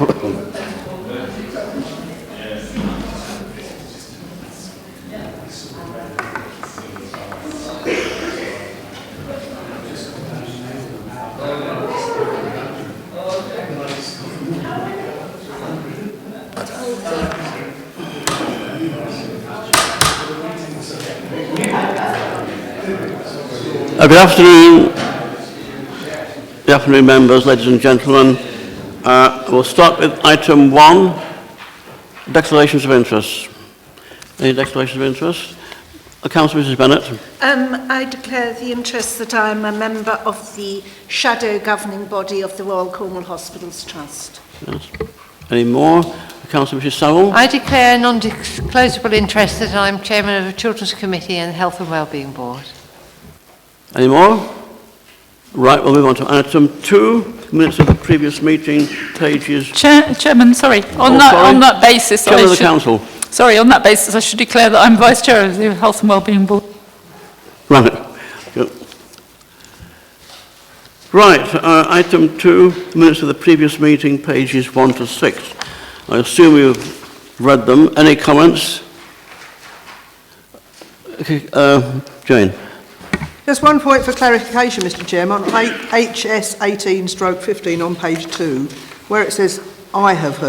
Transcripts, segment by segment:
Good afternoon. Good afternoon, members, ladies and gentlemen. We'll start with item 1, declarations of interest. Any declarations of interest? Councillor Mrs Bennett. I declare the interest that I am a member of the shadow governing body of the Royal Cornwall Hospitals Trust. Yes. Any more? Councillor Mrs Sowell. I declare non-disclosable interest that I am chairman of the Children's Committee and the Health and Wellbeing Board. Any more? Right, we'll move on to item 2, minutes of the previous meeting, pages... Chairman, sorry. On that basis, Chairman of the Council. Sorry, on that basis, I should declare that I'm Vice Chair of the Health and Wellbeing Board. Right. Good. Right, item 2, minutes of the previous meeting, pages 1 to 6. I assume you've read them. Any comments? Okay, Jane. Just one point for clarification, Mr Chairman, on HS 18/15 on page 2, where it says, I have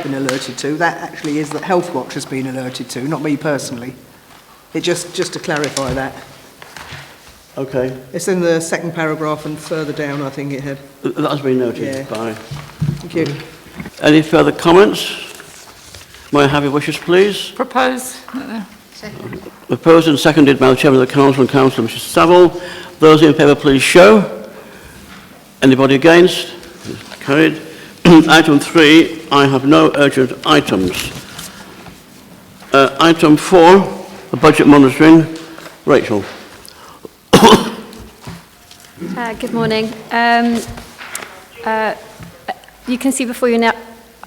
been alerted to, that actually is that Health Watch has been alerted to, not me personally. It just to clarify that. Okay. It's in the second paragraph and further down, I think it had. That has been noted. Yeah. By... Thank you. Any further comments? May I have your wishes, please? Propose. Proposed and seconded by the Chairman of the Council and Councillor Mrs Saville. Those in favour, please show. Anybody against? Carried. Item 3, I have no urgent items. Item 4, the budget monitoring. Rachel. Good morning. You can see before you now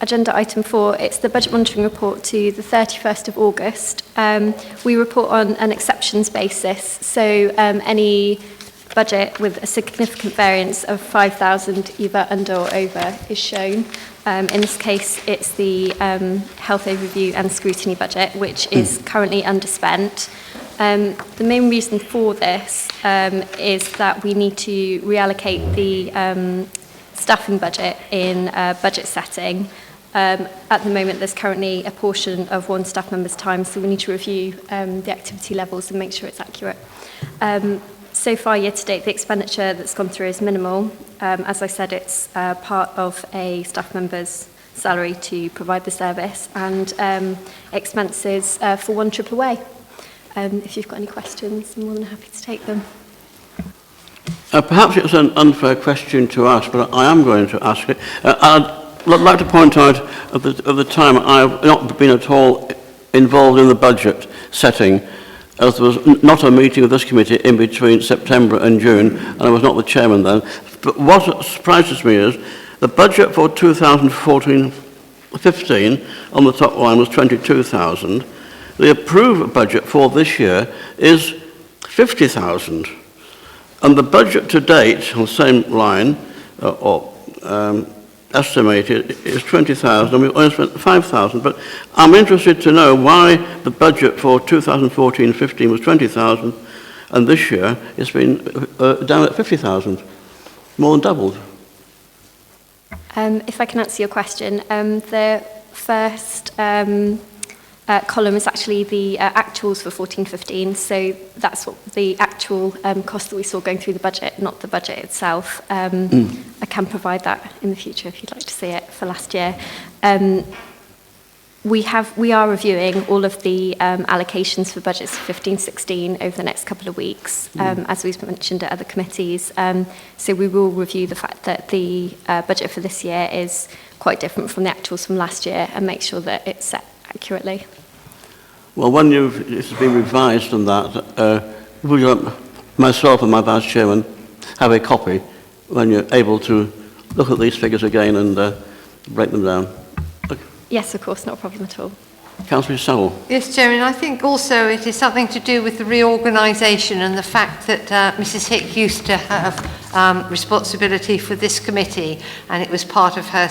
agenda item 4, it's the budget monitoring report to the 31st of August. We report on an exceptions basis, so any budget with a significant variance of 5,000 either under or over is shown. In this case, it's the health overview and scrutiny budget, which is currently underspent. The main reason for this is that we need to reallocate the staffing budget in budget setting. At the moment, there's currently a portion of one staff member's time, so we need to review the activity levels and make sure it's accurate. So far, year to date, the expenditure that's gone through is minimal. As I said, it's part of a staff member's salary to provide the service, and expenses for one trip away. If you've got any questions, I'm more than happy to take them. Perhaps it's an unfair question to ask, but I am going to ask it. I'd like to point out at the time I've not been at all involved in the budget setting, as there was not a meeting of this committee in between September and June, and I was not the chairman then. But what surprises me is the budget for 2014-15 on the top line was 22,000. The approved budget for this year is 50,000. And the budget to date on the same line, estimated, is 20,000, and we've only spent 5,000. But I'm interested to know why the budget for 2014-15 was 20,000, and this year it's been down at 50,000, more than doubled. If I can answer your question, the first column is actually the actuals for 14-15, so that's what the actual cost that we saw going through the budget, not the budget itself. I can provide that in the future if you'd like to see it for last year. We are reviewing all of the allocations for budgets for 15-16 over the next couple of weeks, as we've mentioned at other committees. So we will review the fact that the budget for this year is quite different from the actuals from last year and make sure that it's set accurately. Well, when it's been revised and that, would you, myself and my vice chairman, have a copy when you're able to look at these figures again and break them down? Okay. Yes, of course, not a problem at all. Councillor Sowell. Yes, Chairman, I think also it is something to do with the reorganisation and the fact that Mrs Hick used to have responsibility for this committee, and it was part of her,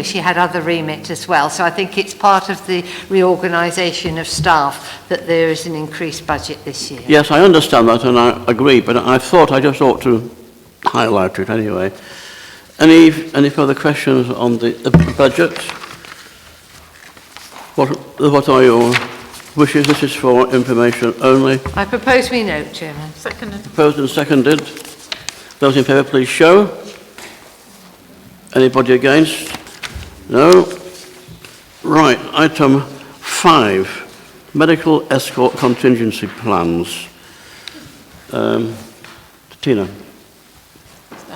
she had other remit as well. So I think it's part of the reorganisation of staff that there is an increased budget this year. Yes, I understand that and I agree, but I thought I just ought to highlight it anyway. Any further questions on the budget? What are your wishes? This is for information only. I propose we note, Chairman. Seconded. Proposed and seconded. Those in favour, please show. Anybody against? No. Right, item 5, medical escort contingency plans. Tina.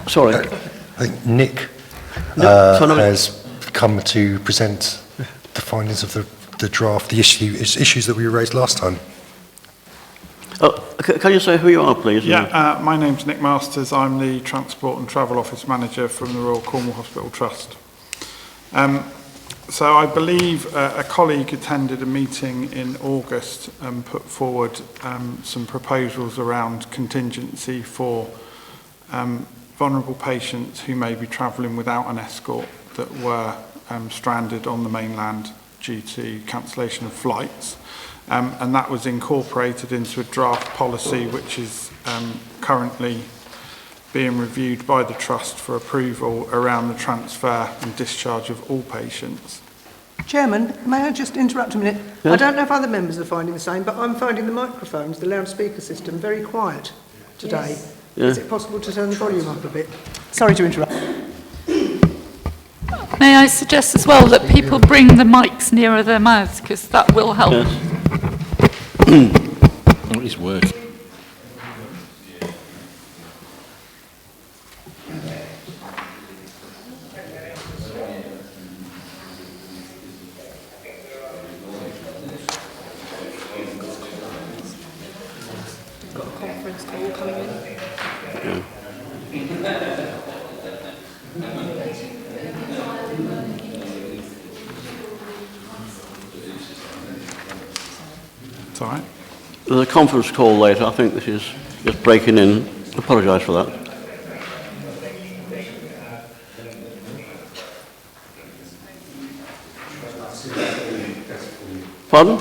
Sorry. I think Nick No, has come to present the findings of the draft, the issues that we raised last time. Can you say who you are, please? Yeah, my name's Nick Masters. I'm the Transport and Travel Office Manager from the Royal Cornwall Hospital Trust. So I believe a colleague attended a meeting in August and put forward some proposals around contingency for vulnerable patients who may be travelling without an escort that were stranded on the mainland due to cancellation of flights. And that was incorporated into a draft policy which is currently being reviewed by the Trust for approval around the transfer and discharge of all patients. Chairman, may I just interrupt a minute? Yes? I don't know if other members are finding the same, but I'm finding the microphones, the loudspeaker system, very quiet today. Yes. Yeah. Is it possible to turn the volume up a bit? Sorry to interrupt. May I suggest as well that people bring the mics nearer their mouths, because that will help. Yes. Oh, it is working. Got a conference call coming in. It's all right. There's a conference call later. I think this is just breaking in. Apologise for that. Pardon?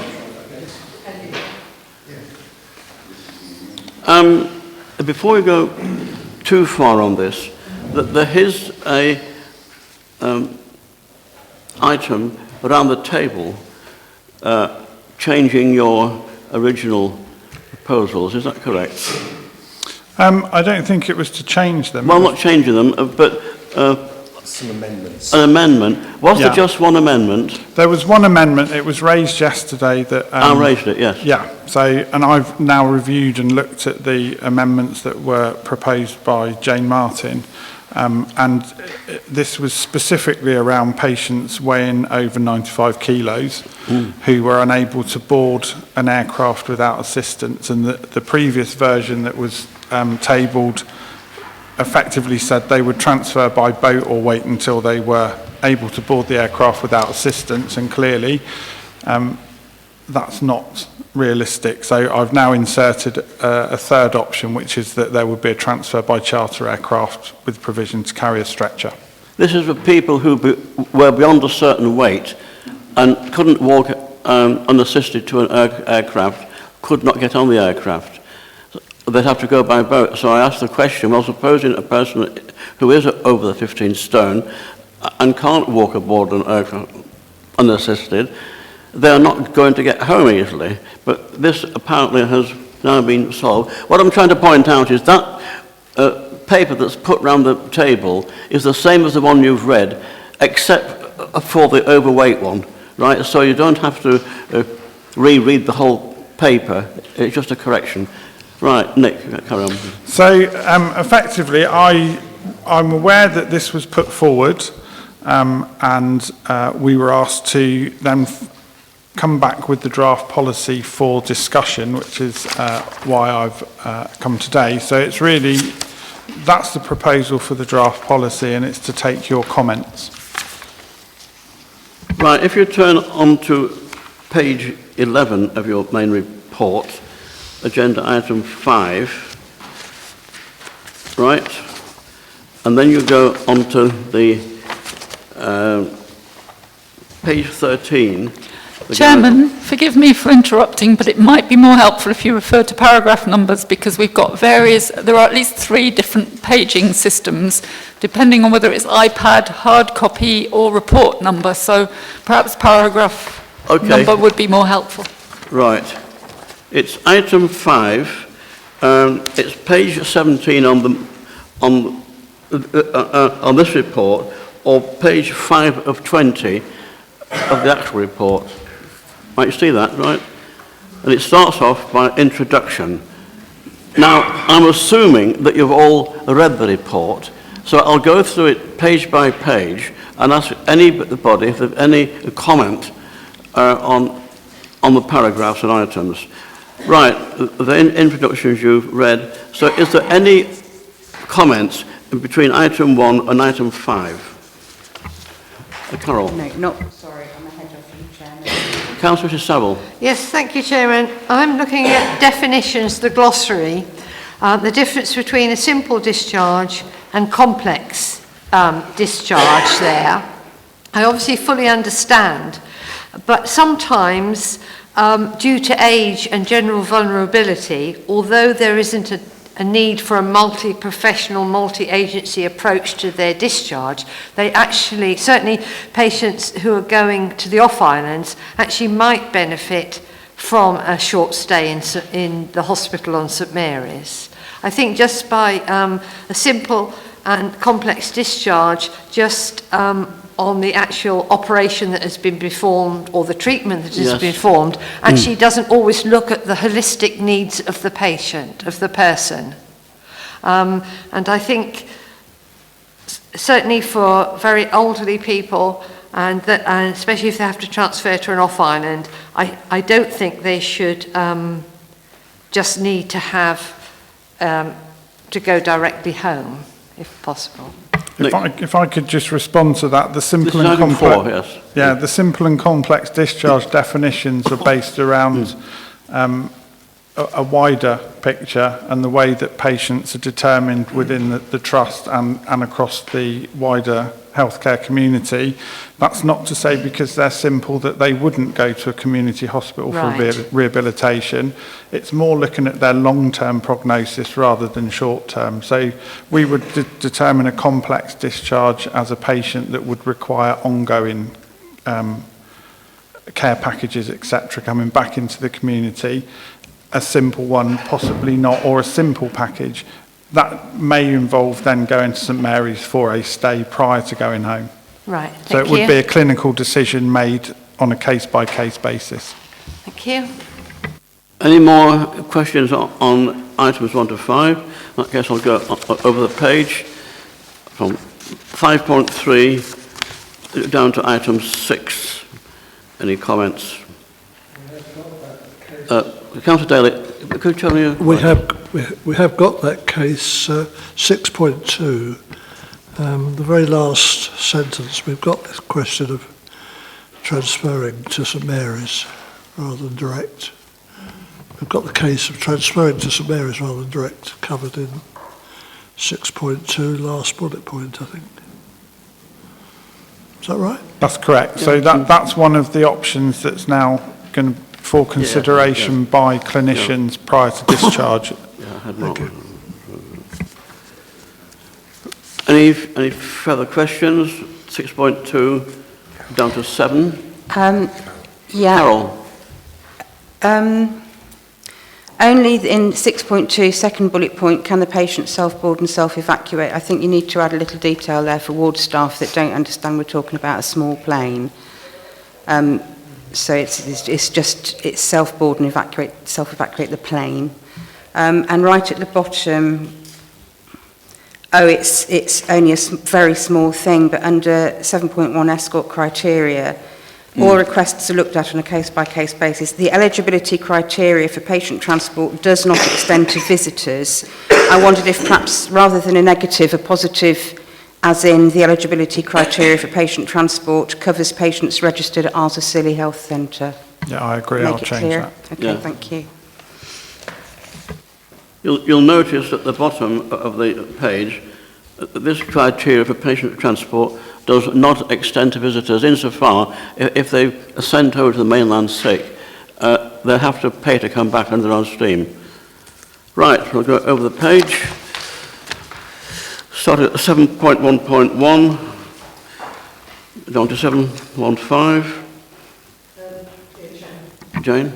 Before we go too far on this, there is a item around the table changing your original proposals. Is that correct? I don't think it was to change them. Well, not changing them, but Some amendments. an amendment. Was there Yeah. just one amendment? There was one amendment. It was raised yesterday that... I raised it, yes. Yeah, so, and I've now reviewed and looked at the amendments that were proposed by Jane Martin, and this was specifically around patients weighing over 95 kilos who were unable to board an aircraft without assistance, and the previous version that was tabled effectively said they would transfer by boat or wait until they were able to board the aircraft without assistance, and clearly that's not realistic. So I've now inserted a third option, which is that there would be a transfer by charter aircraft with provision to carry a stretcher. This is for people who were beyond a certain weight and couldn't walk unassisted to an aircraft, could not get on the aircraft. They'd have to go by boat. So I asked the question, well, supposing a person who is over the 15 stone and can't walk aboard an aircraft unassisted, they're not going to get home easily. But this apparently has now been solved. What I'm trying to point out is that paper that's put round the table is the same as the one you've read, except for the overweight one, right? So you don't have to reread the whole paper. It's just a correction. Right, Nick, carry on. So effectively, I'm aware that this was put forward, and we were asked to then come back with the draft policy for discussion, which is why I've come today. So it's really, that's the proposal for the draft policy, and it's to take your comments. Right, if you turn on to page 11 of your main report, agenda item 5, right? And then you go on to the page 13. Chairman, forgive me for interrupting, but it might be more helpful if you refer to paragraph numbers, because we've got there are at least 3 different paging systems, depending on whether it's iPad, hard copy, or report number. So perhaps paragraph number would be more helpful. Right. It's item 5. It's page 17 on this report, or page 5 of 20 of the actual report. Might you see that, right? And it starts off by introduction. Now, I'm assuming that you've all read the report, so I'll go through it page by page and ask anybody if there's any comment on the paragraphs and items. Right, the introductions you've read. So is there any comments between item 1 and item 5? Carol. No, not, sorry, I'm ahead of you, Chairman. Councillor Saville. Yes, thank you, Chairman. I'm looking at definitions, the glossary, the difference between a simple discharge and complex discharge there. I obviously fully understand, but sometimes, due to age and general vulnerability, although there isn't a need for a multi-professional, multi-agency approach to their discharge, they actually, certainly patients who are going to the off-islands, actually might benefit from a short stay in the hospital on St Mary's. I think just by a simple and complex discharge, just on the actual operation that has been performed or the treatment that has been performed, actually doesn't always look at the holistic needs of the patient, of the person. And I think certainly for very elderly people, and especially if they have to transfer to an off-island, I don't think they should just need to have to go directly home, if possible. If I could just respond to that, the simple This is and item complex, 4, yes. yeah, the simple and complex discharge definitions are based around a wider picture and the way that patients are determined within the trust and across the wider healthcare community. That's not to say because they're simple that they wouldn't go to a community hospital for rehabilitation. It's more looking at their long-term prognosis rather than short-term. So we would determine a complex discharge as a patient that would require ongoing care packages, etc., coming back into the community. A simple one, possibly not, or a simple package. That may involve then going to St Mary's for a stay prior to going home. Right, So it would be a clinical decision made on a case-by-case basis. Thank you. Any more questions on items 1 to 5? I guess I'll go over the page from 5.3 down to item 6. Any comments? Councillor Daly, could you tell me? We have got that case 6.2. The very last sentence, we've got this question of transferring to St Mary's rather than direct. We've got the case of transferring to St Mary's rather than direct covered in 6.2, last bullet point, I think. Is that right? That's correct. So that's one of the options that's now going to for consideration by clinicians prior to discharge. Any further questions? 6.2 down to 7. Yeah. Carol. Only in 6.2, second bullet point, can the patient self-board and self-evacuate? I think you need to add a little detail there for ward staff that don't understand we're talking about a small plane. So it's self-board and self-evacuate the plane. And right at the bottom, it's only a very small thing, but under 7.1 escort criteria, all requests are looked at on a case-by-case basis. The eligibility criteria for patient transport does not extend to visitors. I wondered if perhaps, rather than a negative, a positive, as in the eligibility criteria for patient transport covers patients registered at Arthur Seeley Health Centre. Yeah, I agree. I'll make it change clear. that. Okay, Yeah. thank you. You'll notice at the bottom of the page that this criteria for patient transport does not extend to visitors insofar if they are sent over to the mainland sick, they have to pay to come back under their own steam. Right, we'll go over the page. Start at 7.1.1, down to 7.15. Jane?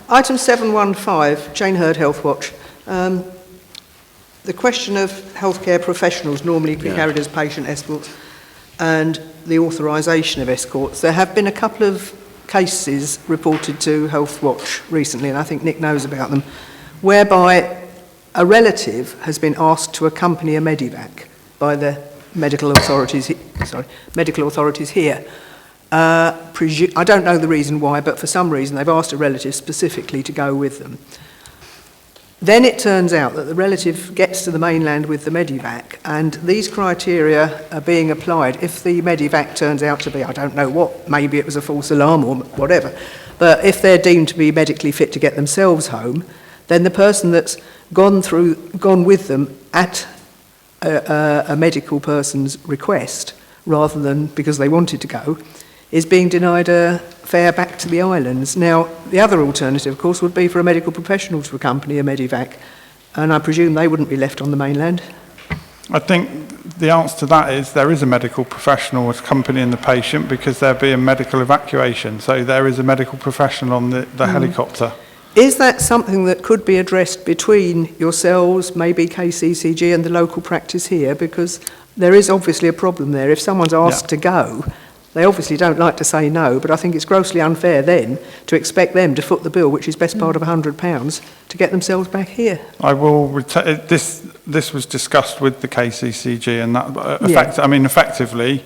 Item 715, Jane Hurd Health Watch. The question of healthcare professionals normally carried as patient escorts and the authorisation of escorts. There have been a couple of cases reported to Health Watch recently, and I think Nick knows about them, whereby a relative has been asked to accompany a medivac by the medical authorities here. I don't know the reason why, but for some reason they've asked a relative specifically to go with them. Then it turns out that the relative gets to the mainland with the medivac, and these criteria are being applied if the medivac turns out to be, I don't know what, maybe it was a false alarm or whatever, but if they're deemed to be medically fit to get themselves home, then the person that's gone with them at a medical person's request, rather than because they wanted to go, is being denied a fare back to the islands. Now, the other alternative, of course, would be for a medical professional to accompany a medivac, and I presume they wouldn't be left on the mainland. I think the answer to that is there is a medical professional accompanying the patient because there'd be a medical evacuation. So there is a medical professional on the helicopter. Is that something that could be addressed between yourselves, maybe KCCG and the local practice here? Because there is obviously a problem there. If someone's asked to go, they obviously don't like to say no, but I think it's grossly unfair then to expect them to foot the bill, which is best part of £100, to get themselves back here. I will this was discussed with the KCCG, and that effectively,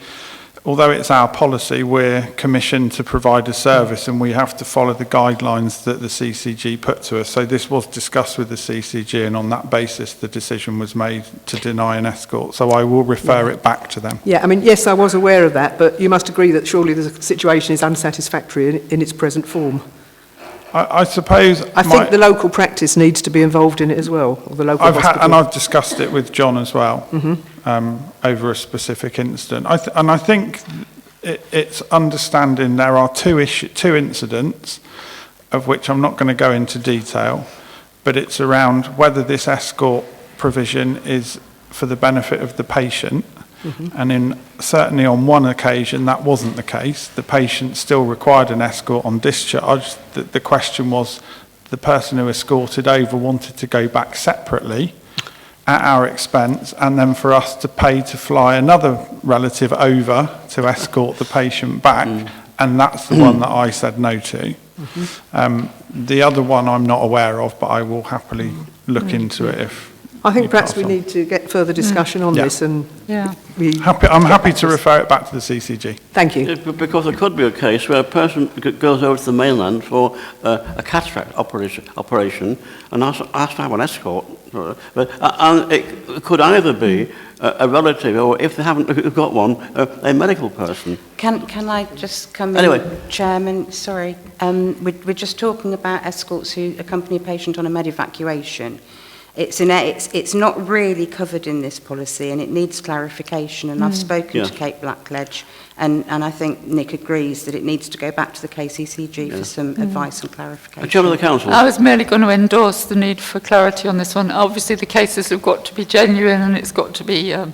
although it's our policy, we're commissioned to provide a service and we have to follow the guidelines that the CCG put to us. So this was discussed with the CCG, and on that basis the decision was made to deny an escort. So I will refer it back to them. Yeah, I mean, yes, I was aware of that, but you must agree that surely the situation is unsatisfactory in its present form. I suppose... I think the local practice needs to be involved in it as well, or the local hospital. And I've discussed it with John as well, over a specific incident. I think it's understanding there are two incidents, of which I'm not going to go into detail, but it's around whether this escort provision is for the benefit of the patient. And certainly on one occasion that wasn't the case. The patient still required an escort on discharge. The question was, the person who escorted over wanted to go back separately at our expense, and then for us to pay to fly another relative over to escort the patient back, and that's the one that I said no to. The other one I'm not aware of, but I will happily look into it if... I think perhaps we need to get further discussion on this, and I'm happy to refer it back to the CCG. Thank you. Because there could be a case where a person goes over to the mainland for a cataract operation and has to have an escort. And it could either be a relative, or if they haven't got one, a medical person. Can I just come in, Anyway. Chairman? Sorry. We're just talking about escorts who accompany a patient on a med evacuation. It's not really covered in this policy, and it needs clarification, and I've spoken to Kate Blackledge, and I think Nick agrees that it needs to go back to the KCCG for some advice and clarification. Chairman of the Council. I was merely going to endorse the need for clarity on this one. Obviously the cases have got to be genuine, and it's got to be a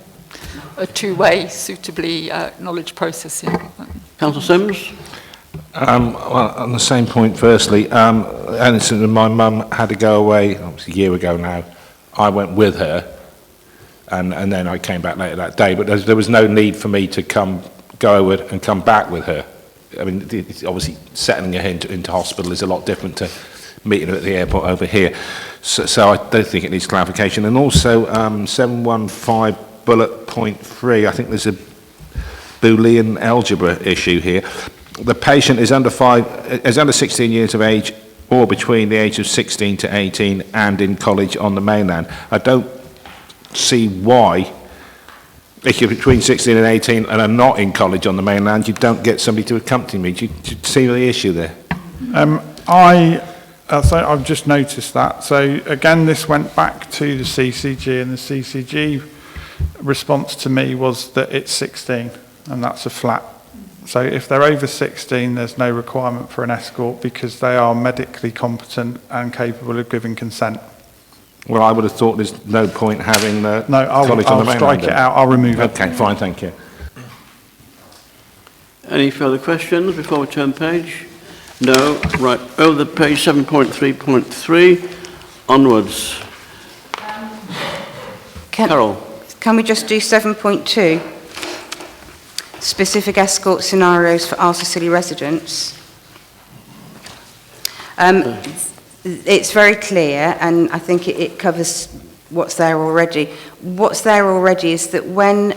two-way, suitably acknowledged process. Councillor Sims. Well, on the same point, firstly, and my mum had to go away, it was a year ago now. I went with her, and then I came back later that day, but there was no need for me to go over and come back with her. I mean, it's obviously settling her into hospital is a lot different to meeting her at the airport over here. So I don't think it needs clarification. And also, 715 bullet point 3, I think there's a Boolean algebra issue here. The patient is under 16 years of age or between the age of 16 to 18 and in college on the mainland. I don't see why, if you're between 16 and 18 and are not in college on the mainland, you don't get somebody to accompany me. Do you see the issue there? I've just noticed that. So again, this went back to the CCG, and the CCG response to me was that it's 16, and that's a flat. So if they're over 16, there's no requirement for an escort because they are medically competent and capable of giving consent. Well, I would have thought there's no point having the No, college on the I'll mainland. strike it then. out. I'll remove it. Okay, fine, thank you. Any further questions before we turn page? No. Right, over the page 7.3.3, onwards. Carol. Can we just do 7.2? Specific escort scenarios for Arthur City residents. It's very clear, and I think it covers what's there already. What's there already is that when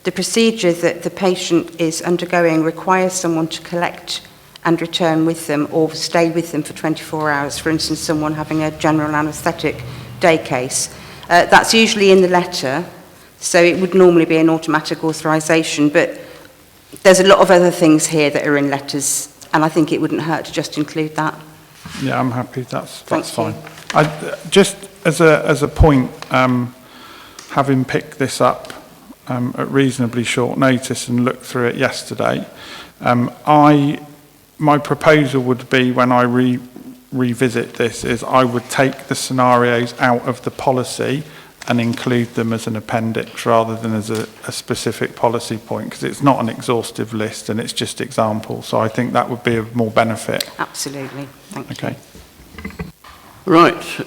the procedure that the patient is undergoing requires someone to collect and return with them or stay with them for 24 hours, for instance, someone having a general anaesthetic day case, that's usually in the letter, so it would normally be an automatic authorisation, but there's a lot of other things here that are in letters, and I think it wouldn't hurt to just include that. Yeah, I'm happy. That's Thank fine. you. Just as a point, having picked this up at reasonably short notice and looked through it yesterday, my proposal would be when I revisit this is I would take the scenarios out of the policy and include them as an appendix rather than as a specific policy point, because it's not an exhaustive list and it's just examples. So I think that would be of more benefit. Absolutely. Thank you. Okay. Right,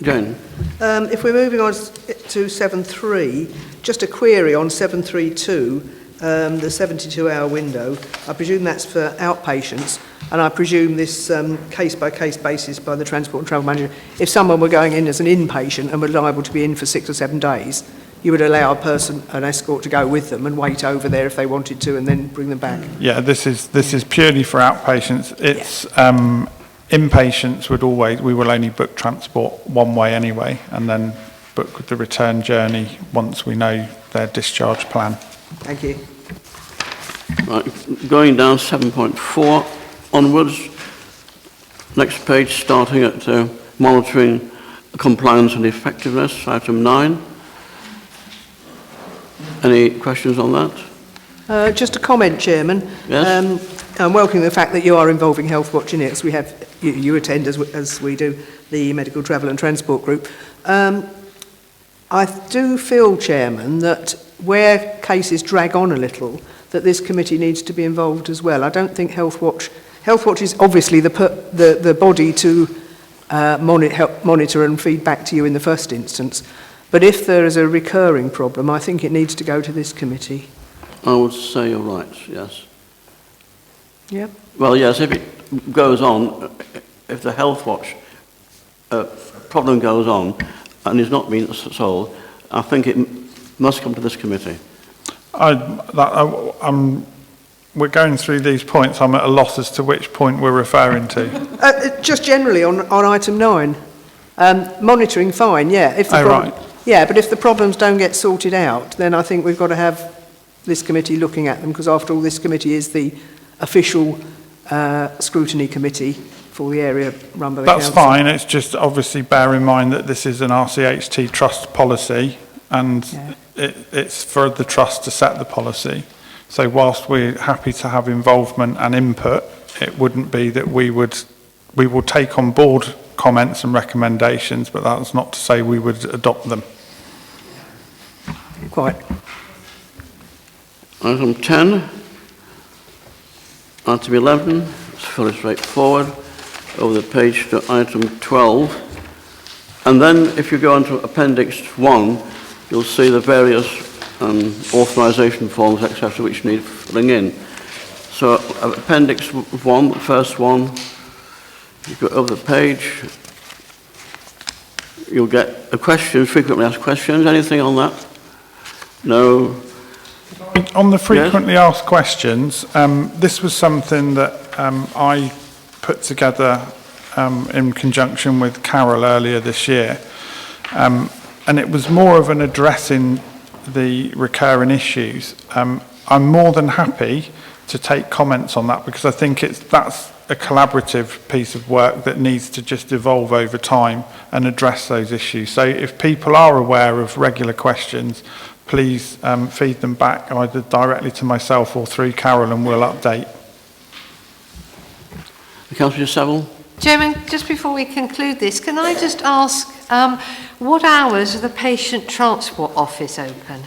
Jane. If we're moving on to 7.3, just a query on 7.3.2, the 72-hour window. I presume that's for outpatients, and I presume this case-by-case basis by the Transport and Travel Manager. If someone were going in as an inpatient and were liable to be in for 6 or 7 days, you would allow an escort to go with them and wait over there if they wanted to and then bring them back? Yeah, this is purely for outpatients. It's inpatients we will only book transport one way anyway, and then book the return journey once we know their discharge plan. Thank you. Right, going down 7.4 onwards, next page starting at monitoring compliance and effectiveness, item 9. Any questions on that? Just a comment, Chairman. Yes. I'm welcoming the fact that you are involving Health Watch in it, as we have, you attend as we do the Medical Travel and Transport Group. I do feel, Chairman, that where cases drag on a little, that this committee needs to be involved as well. I don't think Health Watch is obviously the body to monitor and feed back to you in the first instance, but if there is a recurring problem, I think it needs to go to this committee. I would say you're right, yes. Yeah. Well, yes, if it goes on, if the Health Watch problem goes on and is not being solved, I think it must come to this committee. We're going through these points. I'm at a loss as to which point we're referring to. Just generally on item 9, monitoring, fine, yeah. If the right. Yeah, but if the problems don't get sorted out, then I think we've got to have this committee looking at them, because after all, this committee is the official scrutiny committee for the area run by the council. That's fine. It's just obviously bear in mind that this is an RCHT trust policy, and it's for the trust to set the policy. So whilst we're happy to have involvement and input, it wouldn't be that we will take on board comments and recommendations, but that's not to say we would adopt them. Quite. Item 10, item 11, it's fairly straightforward, over the page to item 12. And then if you go on to Appendix 1, you'll see the various authorisation forms, etc., which need filling in. So Appendix 1, the first one, you go over the page, you'll get the questions, frequently asked questions. Anything on that? No? On the frequently asked questions, this was something that I put together in conjunction with Carol earlier this year. And it was more of an addressing the recurring issues. I'm more than happy to take comments on that, because I think that's a collaborative piece of work that needs to just evolve over time and address those issues. So if people are aware of regular questions, please feed them back either directly to myself or through Carol, and we'll update. Councillor Saville? Chairman, just before we conclude this, can I just ask, what hours is the patient transport office open?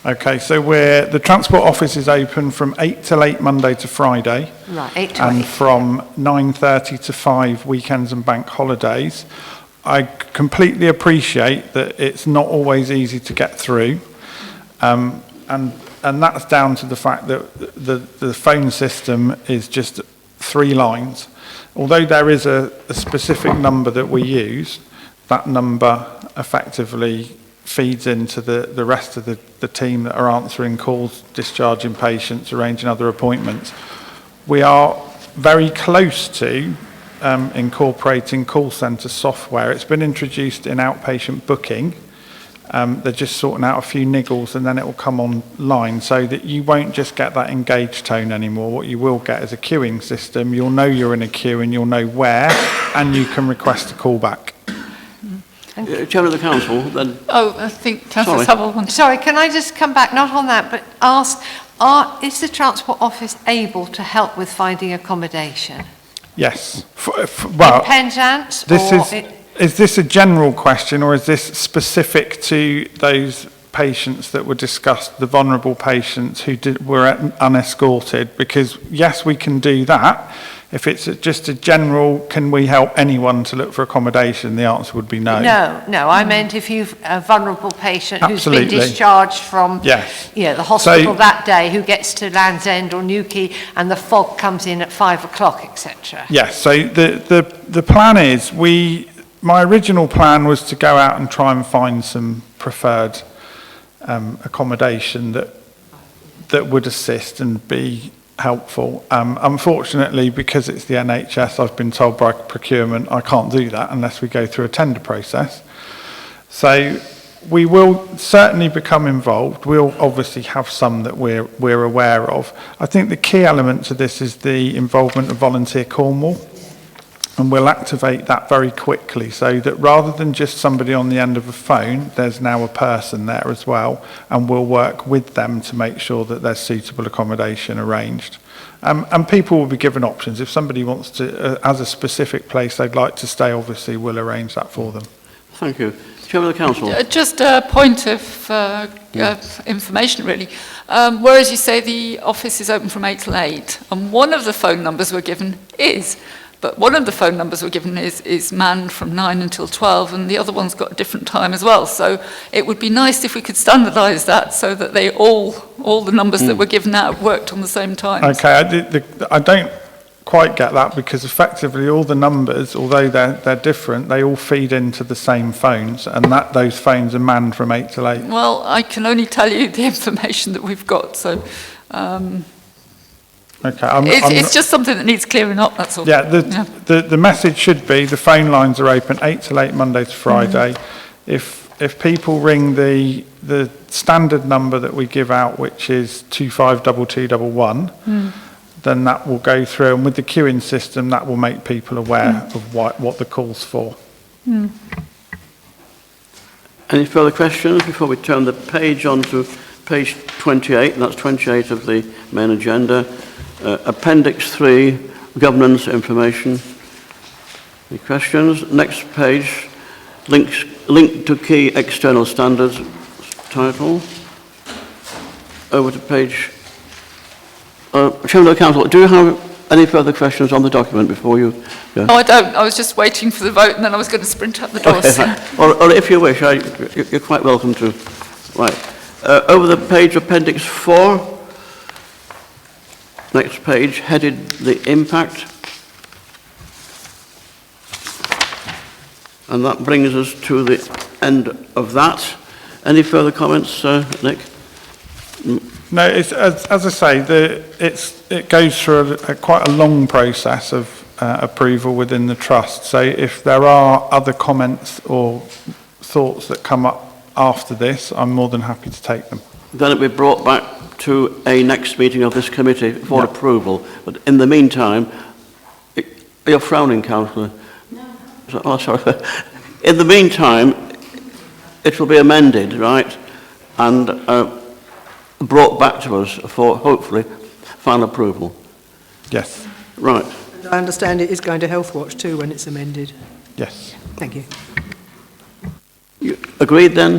Okay, so the transport office is open from 8 till 8 Monday to Friday. Right, 8 to And 8. from 9:30 to 5 weekends and bank holidays. I completely appreciate that it's not always easy to get through. And that's down to the fact that the phone system is just 3 lines. Although there is a specific number that we use, that number effectively feeds into the rest of the team that are answering calls, discharging patients, arranging other appointments. We are very close to incorporating call centre software. It's been introduced in outpatient booking. They're just sorting out a few niggles, and then it will come online, so that you won't just get that engaged tone anymore. What you will get is a queuing system. You'll know you're in a queue and you'll know where, and you can request a call back. Chair of the Council, then. Oh, I think Councillor Saville wanted... Sorry, can I just come back, not on that, but ask, is the Transport Office able to help with finding accommodation? Yes. Well, in Penzance? Is this a general question, or is this specific to those patients that were discussed, the vulnerable patients who were unescorted? Because yes, we can do that. If it's just a general, can we help anyone to look for accommodation? The answer would be no. No, I meant if you've a vulnerable patient Absolutely. who's been discharged from the hospital that day, who gets to Land's End or Newquay and the fog comes in at 5 o'clock, etc. Yes, so the plan is, my original plan was to go out and try and find some preferred accommodation that would assist and be helpful. Unfortunately, because it's the NHS, I've been told by procurement I can't do that unless we go through a tender process. So we will certainly become involved. We'll obviously have some that we're aware of. I think the key element to this is the involvement of Volunteer Cornwall, and we'll activate that very quickly, so that rather than just somebody on the end of a phone, there's now a person there as well, and we'll work with them to make sure that there's suitable accommodation arranged. And people will be given options. If somebody wants to, as a specific place they'd like to stay, obviously we'll arrange that for them. Thank you. Chair of the Council. Just a point of information, really. Whereas you say the office is open from 8 till 8, and one of the phone numbers we're given is, but one of the phone numbers we're given is manned from 9 until 12, and the other one's got a different time as well. So it would be nice if we could standardise that so that they all the numbers that were given out worked on the same time. Okay, I don't quite get that, because effectively all the numbers, although they're different, they all feed into the same phones, and those phones are manned from 8 till 8. Well, I can only tell you the information that we've got, so... Okay, it's just something that needs clearing up, that's all. Yeah, the message should be the phone lines are open 8 till 8 Monday to Friday. If people ring the standard number that we give out, which is 252211, then that will go through, and with the queuing system that will make people aware of what the call's for. Any further questions before we turn the page on to page 28, and that's 28 of the main agenda. Appendix 3, governance information. Any questions? Next page, link to key external standards, title. Over to page... Chairman of the Council, do you have any further questions on the document before you go? No, I don't. I was just waiting for the vote, and then I was going to sprint out the door. Okay, or if you wish, you're quite welcome to. Right. Over the page, Appendix 4. Next page, headed the impact. And that brings us to the end of that. Any further comments, Nick? No, it's, as I say, it goes through quite a long process of approval within the trust. So if there are other comments or thoughts that come up after this, I'm more than happy to take them. Then it'll be brought back to a next meeting of this committee for approval. But in the meantime, You're frowning, councillor. No. Oh, sorry. In the meantime, it will be amended, right, and brought back to us for, hopefully, final approval. Yes. Right. And I understand it is going to Health Watch too when it's amended. Yes. Thank you. You agreed then?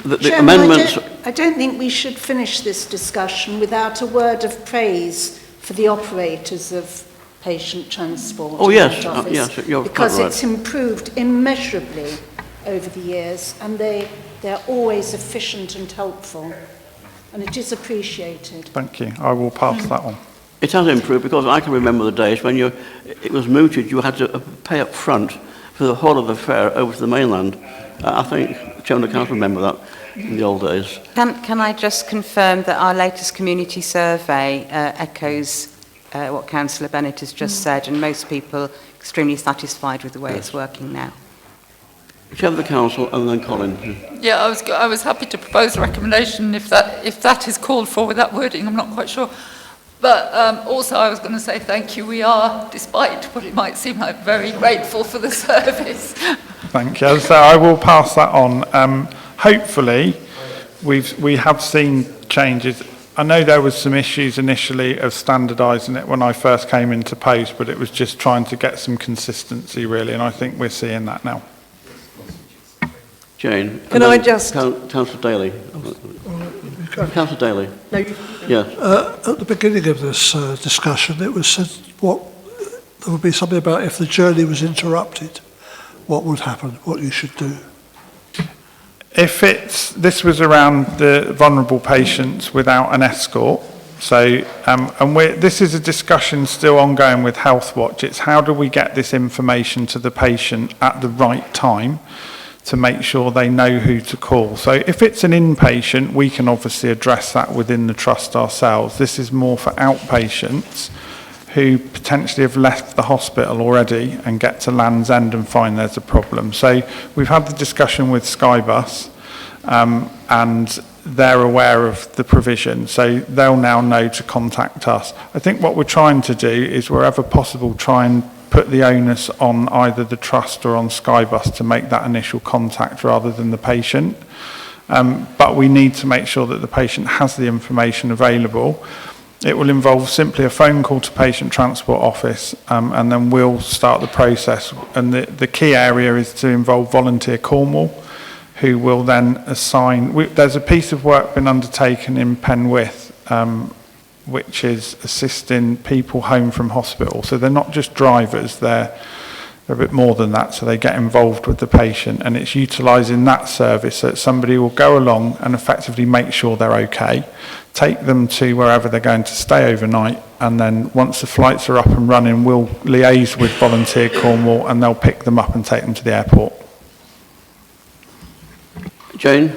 The Chairman, amendments... I don't think we should finish this discussion without a word of praise for the operators of patient transport. Oh, in yes, that office, yes, you're because quite right. it's improved immeasurably over the years, and they're always efficient and helpful, and it is appreciated. Thank you. I will pass that on. It has improved because I can remember the days when it was mooted, you had to pay up front for the whole of the fare over to the mainland. I think Chairman of the Council remember that in the old days. Can I just confirm that our latest community survey echoes what Councillor Bennett has just said, and most people are extremely satisfied with the way it's working now. Chairman of the Council and then Colin. Yeah, I was happy to propose a recommendation if that is called for with that wording. I'm not quite sure. But also I was going to say thank you. We are, despite what it might seem like, very grateful for the service. Thank you. So I will pass that on. Hopefully, we have seen changes. I know there was some issues initially of standardising it when I first came into post, but it was just trying to get some consistency really, and I think we're seeing that now. Jane. Can I just... Councillor Daly. Councillor Daly. No, you... Yes. At the beginning of this discussion, it was said there would be something about if the journey was interrupted, what would happen, what you should do. This was around the vulnerable patients without an escort. So, this is a discussion still ongoing with Health Watch. It's how do we get this information to the patient at the right time to make sure they know who to call. So if it's an inpatient, we can obviously address that within the trust ourselves. This is more for outpatients who potentially have left the hospital already and get to Land's End and find there's a problem. So we've had the discussion with Skybus, and they're aware of the provision, so they'll now know to contact us. I think what we're trying to do is, wherever possible, try and put the onus on either the trust or on Skybus to make that initial contact rather than the patient. But we need to make sure that the patient has the information available. It will involve simply a phone call to Patient Transport Office, and then we'll start the process. And the key area is to involve Volunteer Cornwall, who will then assign... there's a piece of work been undertaken in Penwith, which is assisting people home from hospital. So they're not just drivers, they're a bit more than that, so they get involved with the patient, and it's utilising that service so that somebody will go along and effectively make sure they're okay, take them to wherever they're going to stay overnight, and then once the flights are up and running, we'll liaise with Volunteer Cornwall and they'll pick them up and take them to the airport. Jane?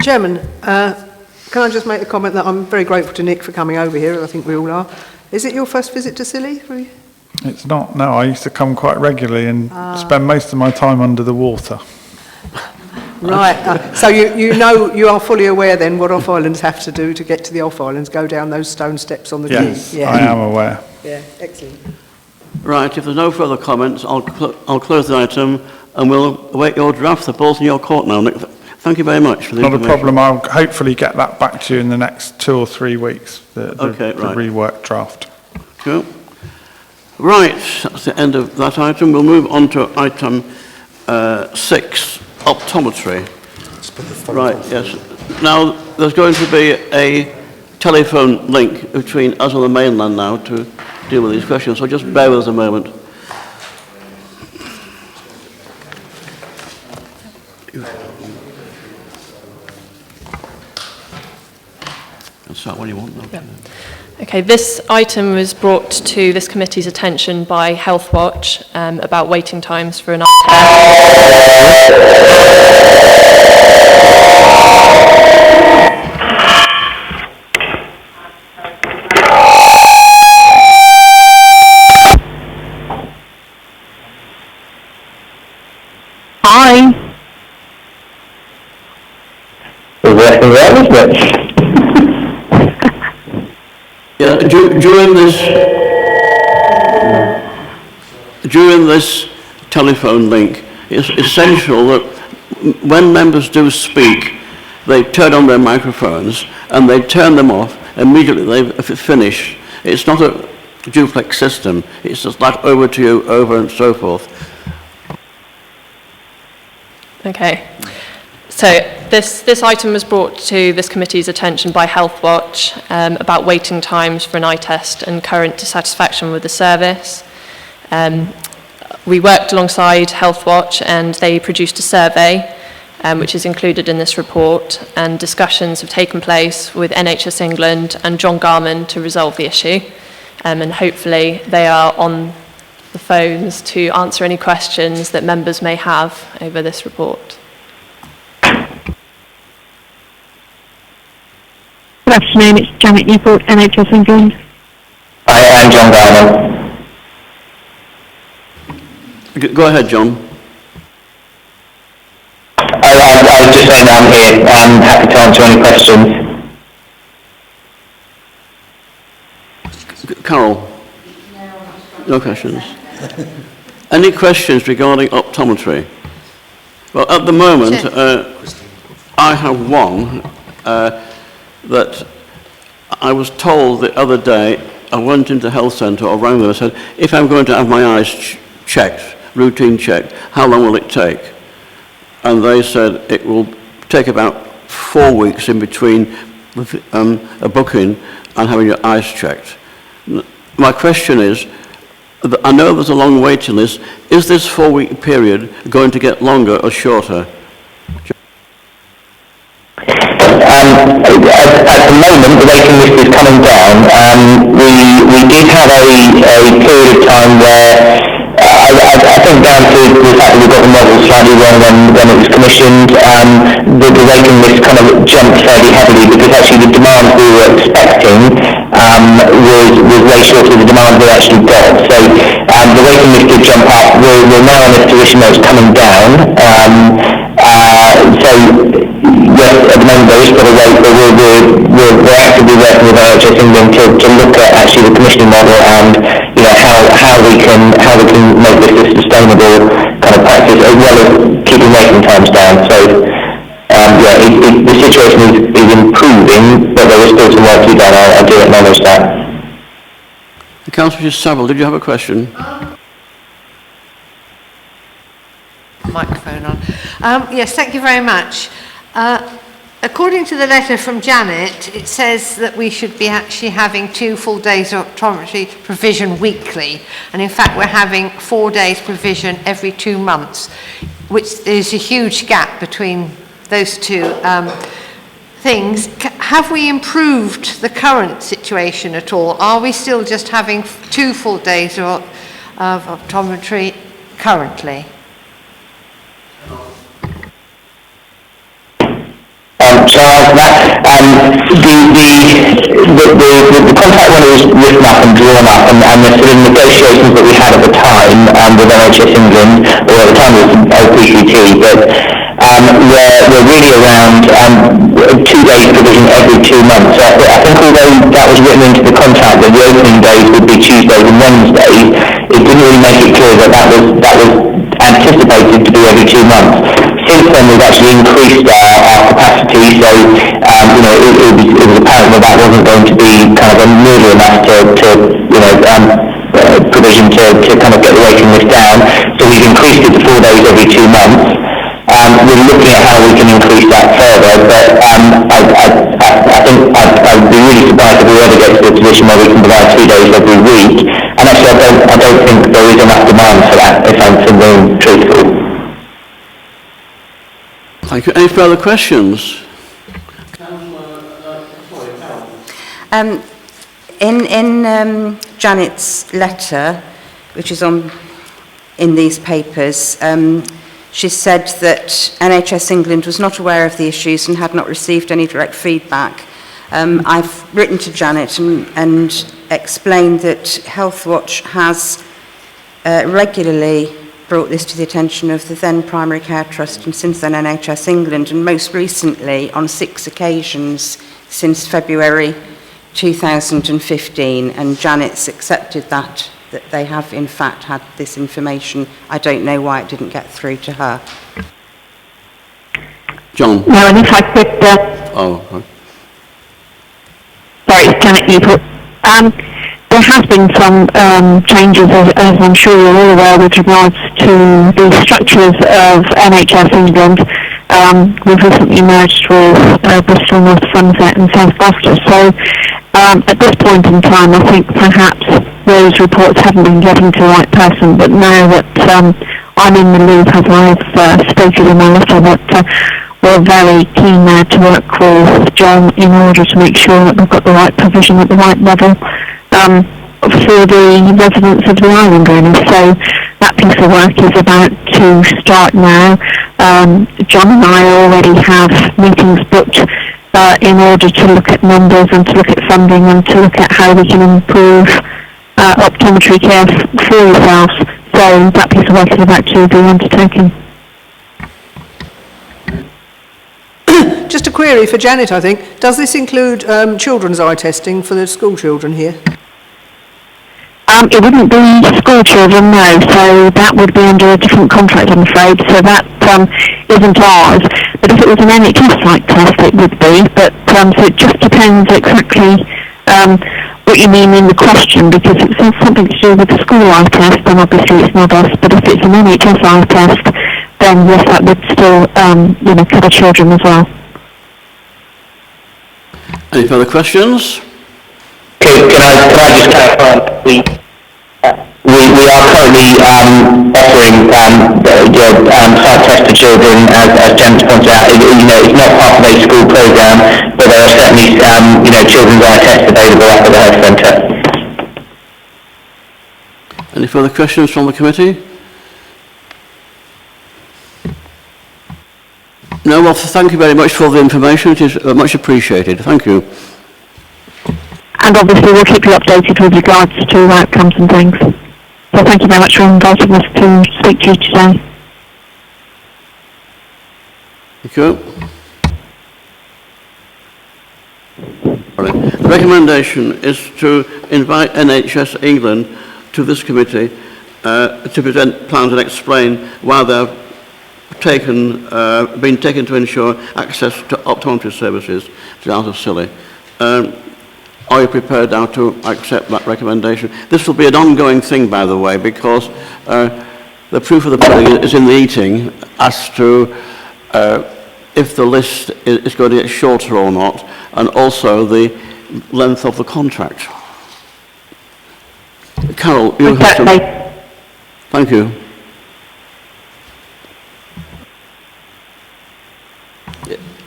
Chairman, can I just make the comment that I'm very grateful to Nick for coming over here, I think we all are. Is it your first visit to Scilly? It's not, no. I used to come quite regularly and spend most of my time under the water. Right, so you know, you are fully aware then what off-islands have to do to get to the off-islands, go down those stone steps on the quay? Yes, I am aware. Yeah, excellent. Right, if there's no further comments, I'll close the item and we'll await your draft. The ball's in your court now, Nick. Thank you very much for the Not a information. problem. I'll hopefully get that back to you in the next 2 or 3 weeks, the reworked draft. Cool. Right, that's the end of that item. We'll move on to item 6, optometry. Right, yes. Now, there's going to be a telephone link between us and the mainland now to deal with these questions, so just bear with us a moment. So what do you want now? Yeah. Okay, this item was brought to this committee's attention by Health Watch about waiting times for an eye Hi. Exactly that, isn't it? Yeah, during this... during this telephone link, it's essential that when members do speak, they turn on their microphones and they turn them off immediately they've finished. It's not a duplex system. It's just like over to you, over and so forth. Okay. So this item was brought to this committee's attention by Healthwatch about waiting times for an eye test and current dissatisfaction with the service. We worked alongside Healthwatch and they produced a survey which is included in this report, and discussions have taken place with NHS England and John Garman to resolve the issue, and hopefully they are on the phones to answer any questions that members may have over this report. Good afternoon, it's Janet Newport, NHS England. I am John Garman. Go ahead, John. I was just saying that I'm here. I'm happy to answer any questions. Carol? No questions. Any questions regarding optometry? Well, at the moment, I have one that I was told the other day. I went into health centre or rang them and said, if I'm going to have my eyes checked, routine checked, how long will it take? And they said it will take about 4 weeks in between a booking and having your eyes checked. My question is, I know there's a long waiting list. Is this 4-week period going to get longer or shorter? At the moment, the waiting list is coming down. We did have a period of time where I think down to the fact that we got the model slightly wrong when it was commissioned, the waiting list kind of jumped fairly heavily because actually the demand we were expecting was way short of the demand we actually got. So the waiting list did jump up. We're now in a position where it's coming down. So yes, at the moment there is still a wait, but we're actively working with NHS England to look at actually the commissioning model and how we can make this a sustainable kind of practice as well as keeping waiting times down. So the situation is improving, but there is still some work to be done. I do acknowledge that. Councillor Saville, did you have a question? Microphone on. Yes, thank you very much. According to the letter from Janet, it says that we should be actually having 2 full days of optometry provision weekly, and in fact we're having 4 days provision every 2 months, which there's a huge gap between those two things. Have we improved the current situation at all? Are we still just having 2 full days of optometry currently? Charles, that the contract when it was written up and drawn up, and the sort of negotiations that we had at the time with NHS England, or at the time it was OPCT, but we're really around 2 days provision every 2 months. So I think although that was written into the contract that the opening days would be Tuesdays and Wednesdays, it didn't really make it clear that was anticipated to be every 2 months. Since then, we've actually increased our capacity, so it was apparent that wasn't going to be kind of nearly enough provision to kind of get the waiting list down. So we've increased it to 4 days every 2 months. We're looking at how we can increase that further, but I think I'd be really surprised if we ever get to the position where we can provide 2 days every week. And actually, I don't think there is enough demand for that, if I'm being truthful. Thank you. Any further questions? In Janet's letter, which is in these papers, she said that NHS England was not aware of the issues and had not received any direct feedback. I've written to Janet and explained that Healthwatch has regularly brought this to the attention of the then Primary Care Trust and since then NHS England, and most recently on 6 occasions since February 2015, and Janet's accepted that that they have in fact had this information. I don't know why it didn't get through to her. John. No, and if I could, sorry, it's Janet Newport. There has been some changes, as I'm sure you're all aware, with regards to the structures of NHS England. We've recently merged with Bristol, North Somerset and South Gloucester. So at this point in time, I think perhaps those reports haven't been getting to the right person. But now that I'm in the loop, as I've stated in my letter, that we're very keen now to work with John in order to make sure that we've got the right provision at the right level for the residents of the island, really. So that piece of work is about to start now. John and I already have meetings booked in order to look at numbers and to look at funding and to look at how we can improve optometry care for yourselves. So that piece of work is about to be undertaken. Just a query for Janet, I think. Does this include children's eye testing for the school children here? It wouldn't be school children, no, so that would be under a different contract, I'm afraid, so that isn't ours. But if it was an NHS-like test, it would be, but so it just depends exactly what you mean in the question, because if it's something to do with the school eye test, then obviously it's not us, but if it's an NHS eye test, then yes, that would still cover children as well. Any further questions? Can I just clarify? We are currently offering sight tests for children, as James pointed out. It's not part of a school programme, but there are certainly children's eye tests available at the health centre. Any further questions from the committee? No, well, thank you very much for the information. It is much appreciated. Thank you. And obviously we'll keep you updated with regards to outcomes and things. So thank you very much for inviting us to speak to you today. Thank you. The recommendation is to invite NHS England to this committee to present plans and explain why they've been taken to ensure access to optometry services to the Isles of Scilly. Are you prepared now to accept that recommendation? This will be an ongoing thing, by the way, because the proof of the pudding is in the eating as to if the list is going to get shorter or not, and also the length of the contract. Carol, you have some... Thank you.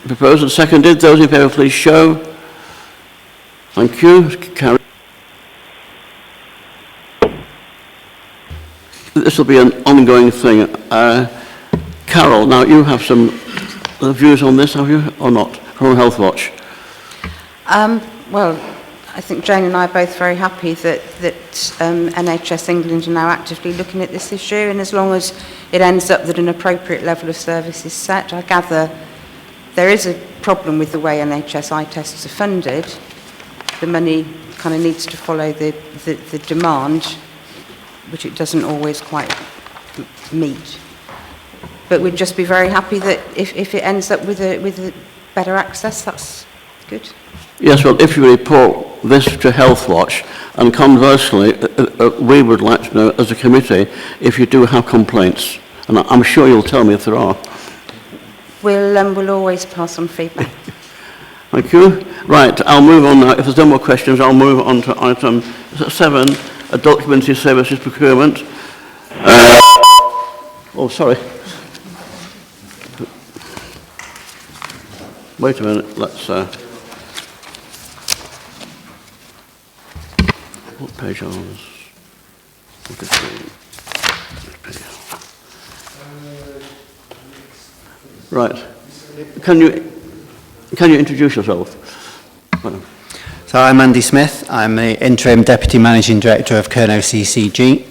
Proposed and seconded. Those in favour, please show. Thank you. Carol. This will be an ongoing thing. Carol, now you have some views on this, have you, or not, from Health Watch? Well, I think Jane and I are both very happy that NHS England are now actively looking at this issue, and as long as it ends up that an appropriate level of service is set, I gather there is a problem with the way NHS eye tests are funded. The money kind of needs to follow the demand, which it doesn't always quite meet. But we'd just be very happy that if it ends up with a better access, that's good. Yes, well, if you report this to Health Watch, and conversely, we would like to know as a committee if you do have complaints, and I'm sure you'll tell me if there are. We'll always pass on feedback. Thank you. Right, I'll move on now. If there's no more questions, I'll move on to item 7, Adult Community Services Procurement. Oh, sorry. Wait a minute, let's... what page are on this? Right. Can you introduce yourself? So I'm Andy Smith. I'm the Interim Deputy Managing Director of Kerno CCG,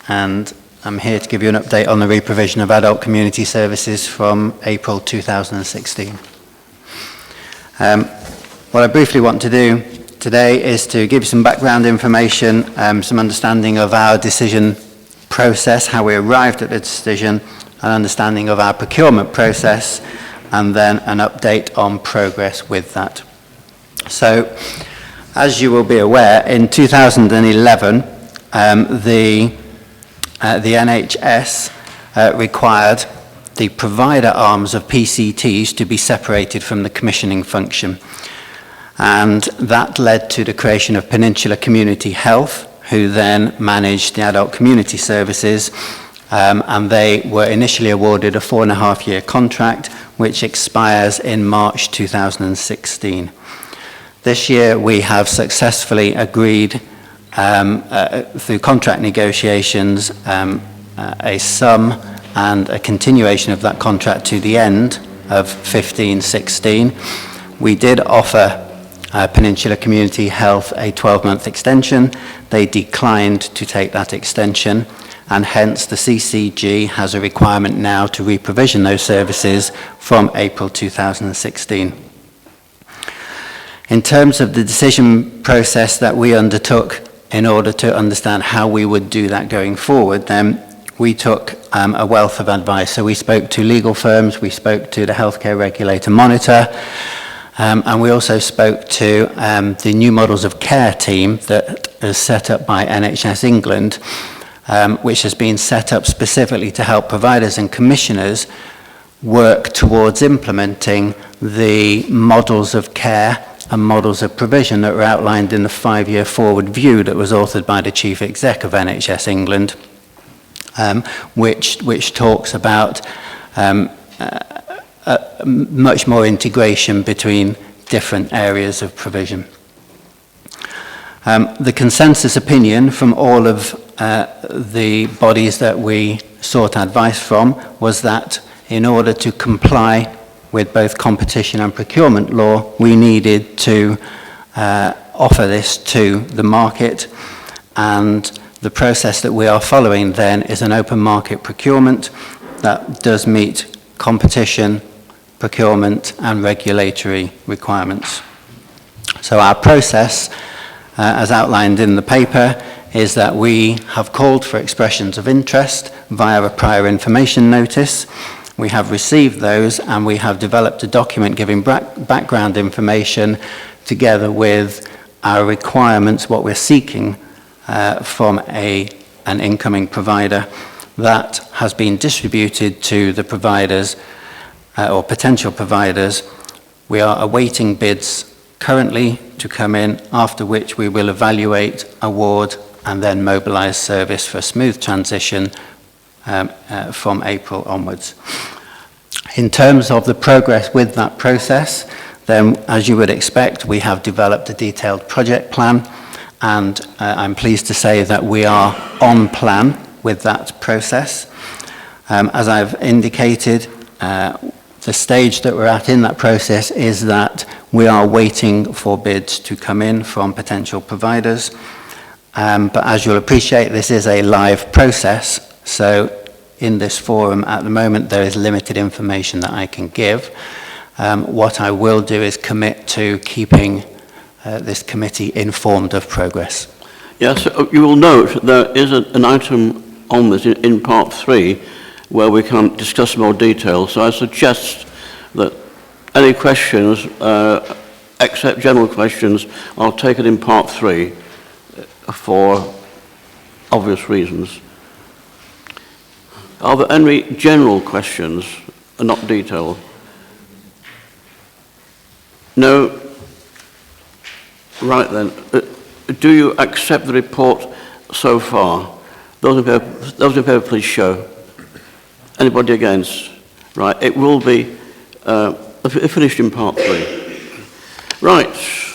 and I'm here to give you an update on the reprovision of adult community services from April 2016. What I briefly want to do today is to give you some background information, some understanding of our decision process, how we arrived at the decision, an understanding of our procurement process, and then an update on progress with that. So, as you will be aware, in 2011, the NHS required the provider arms of PCTs to be separated from the commissioning function. And that led to the creation of Peninsula Community Health, who then managed the adult community services, and they were initially awarded a 4.5-year contract, which expires in March 2016. This year we have successfully agreed through contract negotiations a sum and a continuation of that contract to the end of 15-16. We did offer Peninsula Community Health a 12-month extension. They declined to take that extension, and hence the CCG has a requirement now to re-provision those services from April 2016. In terms of the decision process that we undertook in order to understand how we would do that going forward, then we took a wealth of advice. So we spoke to legal firms, we spoke to the healthcare regulator Monitor, and we also spoke to the new models of care team that is set up by NHS England, which has been set up specifically to help providers and commissioners work towards implementing the models of care and models of provision that were outlined in the 5-year forward view that was authored by the Chief Exec of NHS England, which talks about much more integration between different areas of provision. The consensus opinion from all of the bodies that we sought advice from was that in order to comply with both competition and procurement law, we needed to offer this to the market, and the process that we are following then is an open market procurement that does meet competition, procurement and regulatory requirements. So our process, as outlined in the paper, is that we have called for expressions of interest via a prior information notice. We have received those, and we have developed a document giving background information together with our requirements, what we're seeking from an incoming provider. That has been distributed to the providers or potential providers. We are awaiting bids currently to come in, after which we will evaluate, award, and then mobilise service for a smooth transition from April onwards. In terms of the progress with that process, then as you would expect, we have developed a detailed project plan, and I'm pleased to say that we are on plan with that process. As I've indicated, the stage that we're at in that process is that we are waiting for bids to come in from potential providers. But as you'll appreciate, this is a live process, so in this forum at the moment there is limited information that I can give. What I will do is commit to keeping this committee informed of progress. Yes, you will note there is an item on this in part 3 where we can discuss more detail, so I suggest that any questions, except general questions, are taken in part 3 for obvious reasons. Are there any general questions, not detailed? No? Right then. Do you accept the report so far? Those in favour, please show. Anybody against? Right, it will be finished in part 3. Right,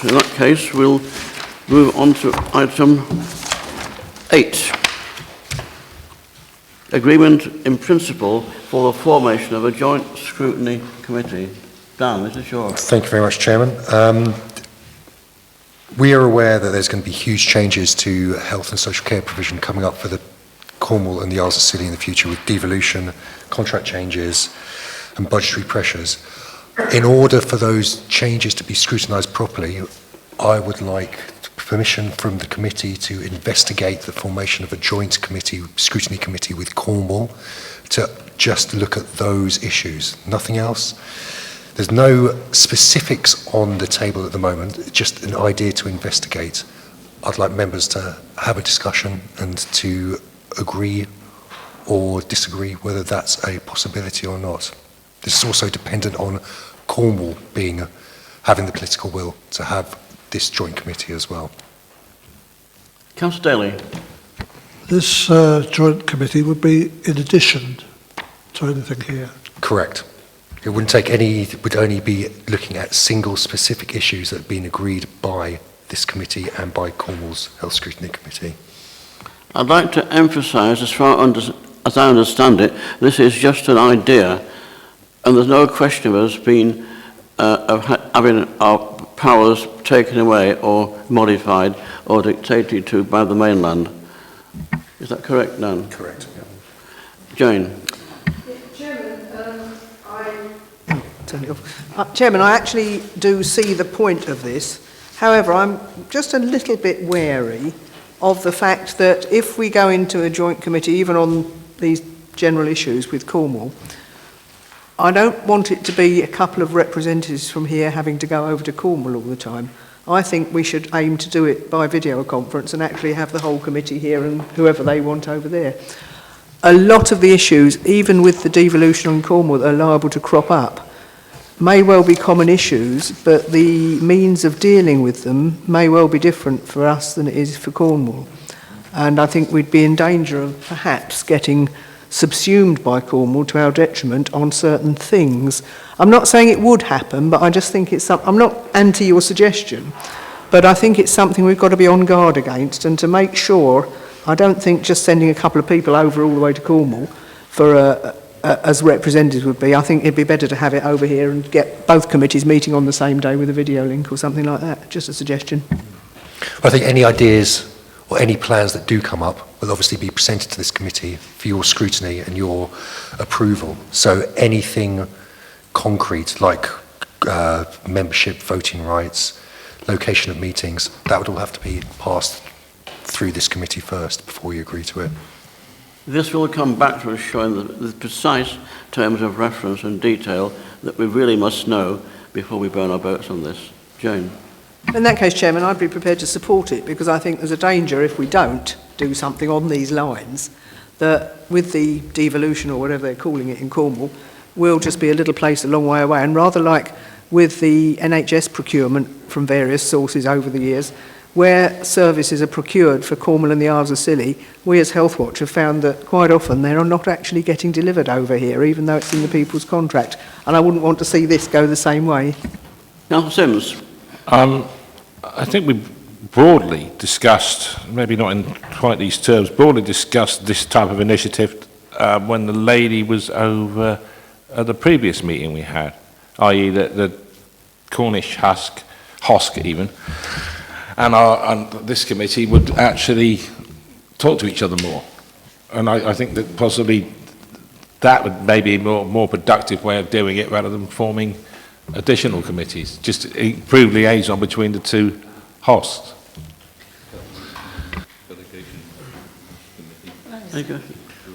in that case, we'll move on to item 8. Agreement in principle for the formation of a joint scrutiny committee. Dan, this is yours. Thank you very much, Chairman. We are aware that there's going to be huge changes to health and social care provision coming up for the Cornwall and the Isles of Scilly in the future, with devolution, contract changes and budgetary pressures. In order for those changes to be scrutinised properly, I would like permission from the committee to investigate the formation of a joint committee, scrutiny committee with Cornwall, to just look at those issues, nothing else. There's no specifics on the table at the moment, just an idea to investigate. I'd like members to have a discussion and to agree or disagree whether that's a possibility or not. This is also dependent on Cornwall having the political will to have this joint committee as well. Councillor Daly. This joint committee would be in addition to anything here. Correct. It wouldn't take any, it would only be looking at single specific issues that have been agreed by this committee and by Cornwall's Health Scrutiny Committee. I'd like to emphasise, as I understand it, this is just an idea, and there's no question of us having our powers taken away or modified or dictated to by the mainland. Is that correct, Dan? Correct. Yeah. Jane. Chairman, I actually do see the point of this. However, I'm just a little bit wary of the fact that if we go into a joint committee, even on these general issues with Cornwall, I don't want it to be a couple of representatives from here having to go over to Cornwall all the time. I think we should aim to do it by video conference and actually have the whole committee here and whoever they want over there. A lot of the issues, even with the devolution on Cornwall, that are liable to crop up, may well be common issues, but the means of dealing with them may well be different for us than it is for Cornwall. And I think we'd be in danger of perhaps getting subsumed by Cornwall to our detriment on certain things. I'm not saying it would happen, but I just think it's something. I'm not anti your suggestion, but I think it's something we've got to be on guard against, and to make sure, I don't think just sending a couple of people over all the way to Cornwall for as representatives would be. I think it'd be better to have it over here and get both committees meeting on the same day with a video link or something like that. Just a suggestion. I think any ideas or any plans that do come up will obviously be presented to this committee for your scrutiny and your approval. So anything concrete like membership, voting rights, location of meetings, that would all have to be passed through this committee first before you agree to it. This will come back to us showing the precise terms of reference and detail that we really must know before we burn our boats on this. Jane. In that case, Chairman, I'd be prepared to support it, because I think there's a danger if we don't do something on these lines that with the devolution or whatever they're calling it in Cornwall, we'll just be a little place a long way away. And rather like with the NHS procurement from various sources over the years, where services are procured for Cornwall and the Isles of Scilly, we as Health Watch have found that quite often they are not actually getting delivered over here, even though it's in the people's contract. And I wouldn't want to see this go the same way. Councillor Sims. I think we broadly discussed, maybe not in quite these terms, broadly discussed this type of initiative when the lady was over at the previous meeting we had, i.e. the Cornish HOSC even. And this committee would actually talk to each other more. And I think that possibly that would maybe be a more productive way of doing it rather than forming additional committees. Just improve liaison between the two hosts.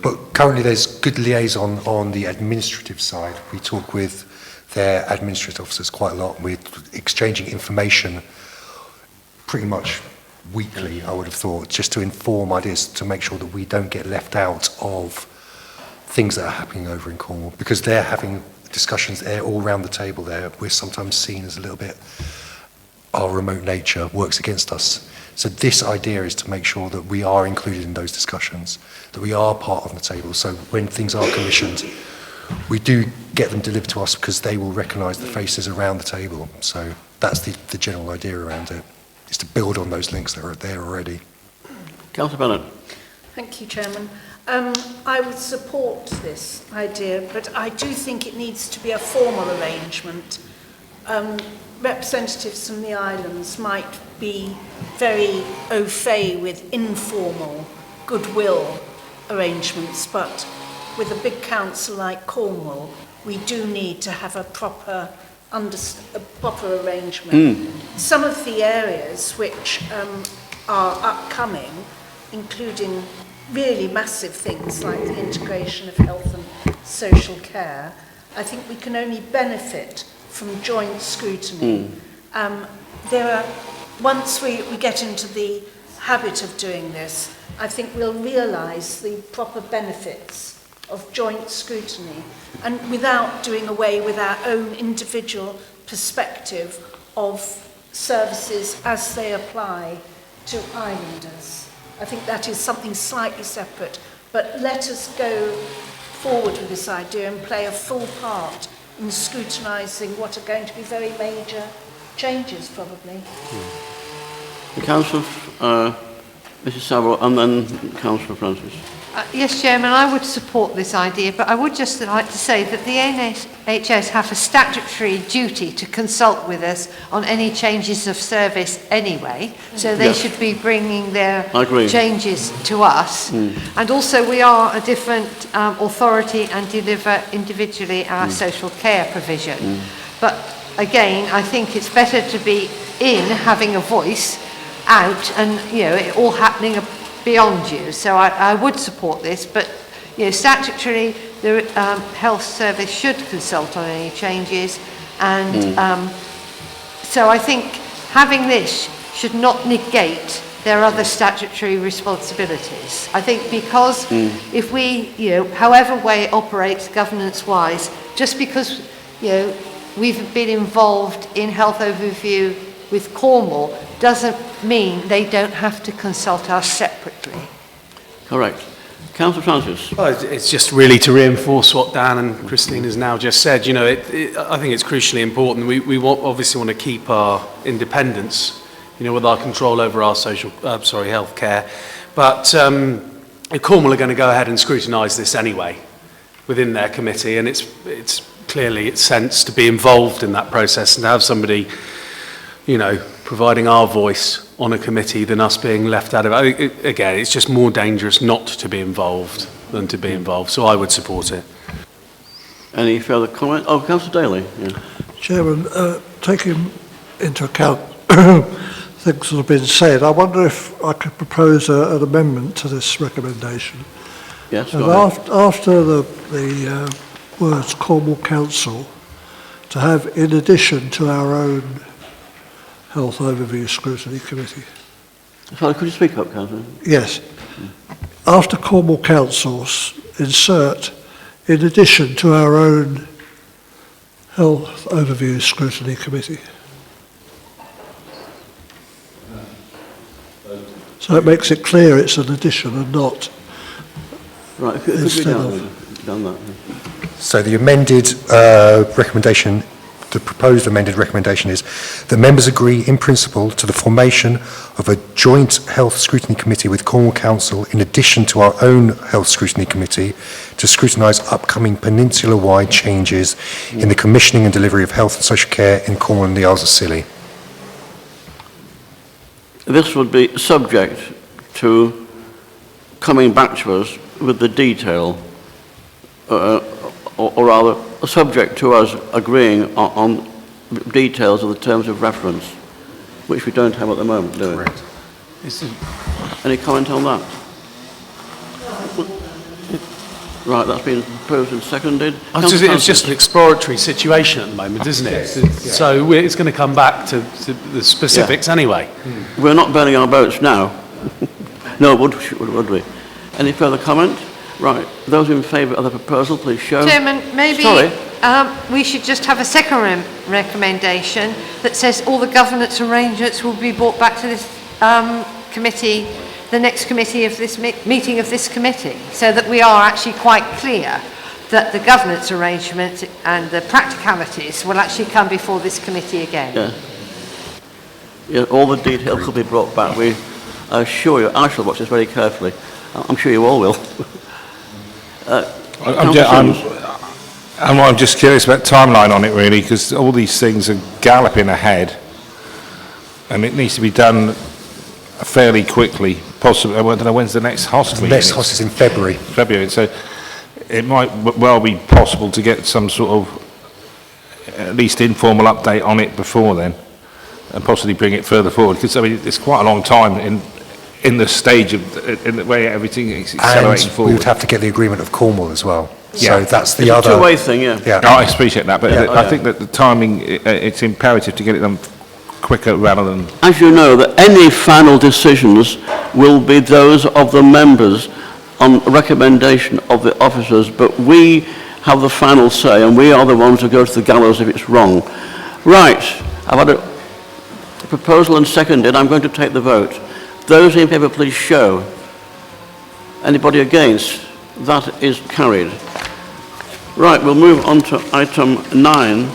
But currently there's good liaison on the administrative side. We talk with their administrative officers quite a lot. We're exchanging information pretty much weekly, I would have thought, just to inform ideas, to make sure that we don't get left out of things that are happening over in Cornwall, because they're having discussions there all around the table there. We're sometimes seen as a little bit, our remote nature works against us. So this idea is to make sure that we are included in those discussions, that we are part of the table. So when things are commissioned, we do get them delivered to us because they will recognise the faces around the table. So that's the general idea around it, is to build on those links that are there already. Councillor Bennett. Thank you, Chairman. I would support this idea, but I do think it needs to be a formal arrangement. Representatives from the islands might be very au fait with informal goodwill arrangements, but with a big council like Cornwall, we do need to have a proper a proper arrangement. Some of the areas which are upcoming, including really massive things like the integration of health and social care, I think we can only benefit from joint scrutiny. Once we get into the habit of doing this, I think we'll realise the proper benefits of joint scrutiny, and without doing away with our own individual perspective of services as they apply to islanders. I think that is something slightly separate, but let us go forward with this idea and play a full part in scrutinising what are going to be very major changes, probably. The Councillor, Mrs Saville, and then Councillor Francis. Yes, Chairman, I would support this idea, but I would just like to say that the NHS have a statutory duty to consult with us on any changes of service anyway, so they should be bringing their changes to us. And also we are a different authority and deliver individually our social care provision. But again, I think it's better to be in, having a voice, out, and it all happening beyond you. So I would support this, but statutorily the health service should consult on any changes, and so I think having this should not negate their other statutory responsibilities. I think because if we, however way it operates governance-wise, just because we've been involved in health overview with Cornwall doesn't mean they don't have to consult us separately. Correct. Councillor Francis. Well, it's just really to reinforce what Dan and Christine has now just said. I think it's crucially important. We obviously want to keep our independence, with our control over our health care. But Cornwall are going to go ahead and scrutinise this anyway within their committee, and it's clearly it's sense to be involved in that process and to have somebody providing our voice on a committee than us being left out of it. Again, it's just more dangerous not to be involved than to be involved, so I would support it. Any further comment? Oh, Councillor Daly. Yeah. Chairman, taking into account things that have been said, I wonder if I could propose an amendment to this recommendation. Yes, and go ahead. After the words Cornwall Council, to have in addition to our own Health Overview Scrutiny Committee. Sorry, could you speak up, Councillor? Yes. After Cornwall Council, insert in addition to our own Health Overview Scrutiny Committee. So it makes it clear it's an addition and not. Right, could we done that? So the amended recommendation, the proposed amended recommendation is that members agree in principle to the formation of a joint health scrutiny committee with Cornwall Council in addition to our own health scrutiny committee to scrutinise upcoming peninsula-wide changes in the commissioning and delivery of health and social care in Cornwall and the Isles of Scilly. This would be subject to coming back to us with the detail, or rather subject to us agreeing on details of the terms of reference, which we don't have at the moment, do we? Correct. Any comment on that? Right, that's been proposed and seconded. It's just an exploratory situation at the moment, isn't it? So it's going to come back to the specifics anyway. We're not burning our boats now. No, would we? Any further comment? Right, those in favour of the proposal, please show. Chairman, maybe we should just have a second recommendation that says all the governance arrangements will be brought back to this committee, the next committee of this meeting of this committee, so that we are actually quite clear that the governance arrangements and the practicalities will actually come before this committee again. Yeah, all the details will be brought back. I assure you, I shall watch this very carefully. I'm sure you all will. I'm just curious about timeline on it, really, because all these things are galloping ahead, and it needs to be done fairly quickly. Possibly, I don't know when's the next hospital. The next hospital is in February. So it might well be possible to get some sort of at least informal update on it before then, and possibly bring it further forward, because I mean, it's quite a long time in the stage of, in the way everything is accelerating And forward. we would have to get the agreement of Cornwall as well. Yeah. So that's the It's other... a two-way thing, yeah. Yeah. No, I appreciate that, but Yeah. I think that the timing, it's imperative to get it done quicker rather than... As you know, that any final decisions will be those of the members on recommendation of the officers, but we have the final say, and we are the ones who go to the gallows if it's wrong. Right, I've had a proposal and seconded. I'm going to take the vote. Those in favour, please show. Anybody against? That is carried. Right, we'll move on to item 9.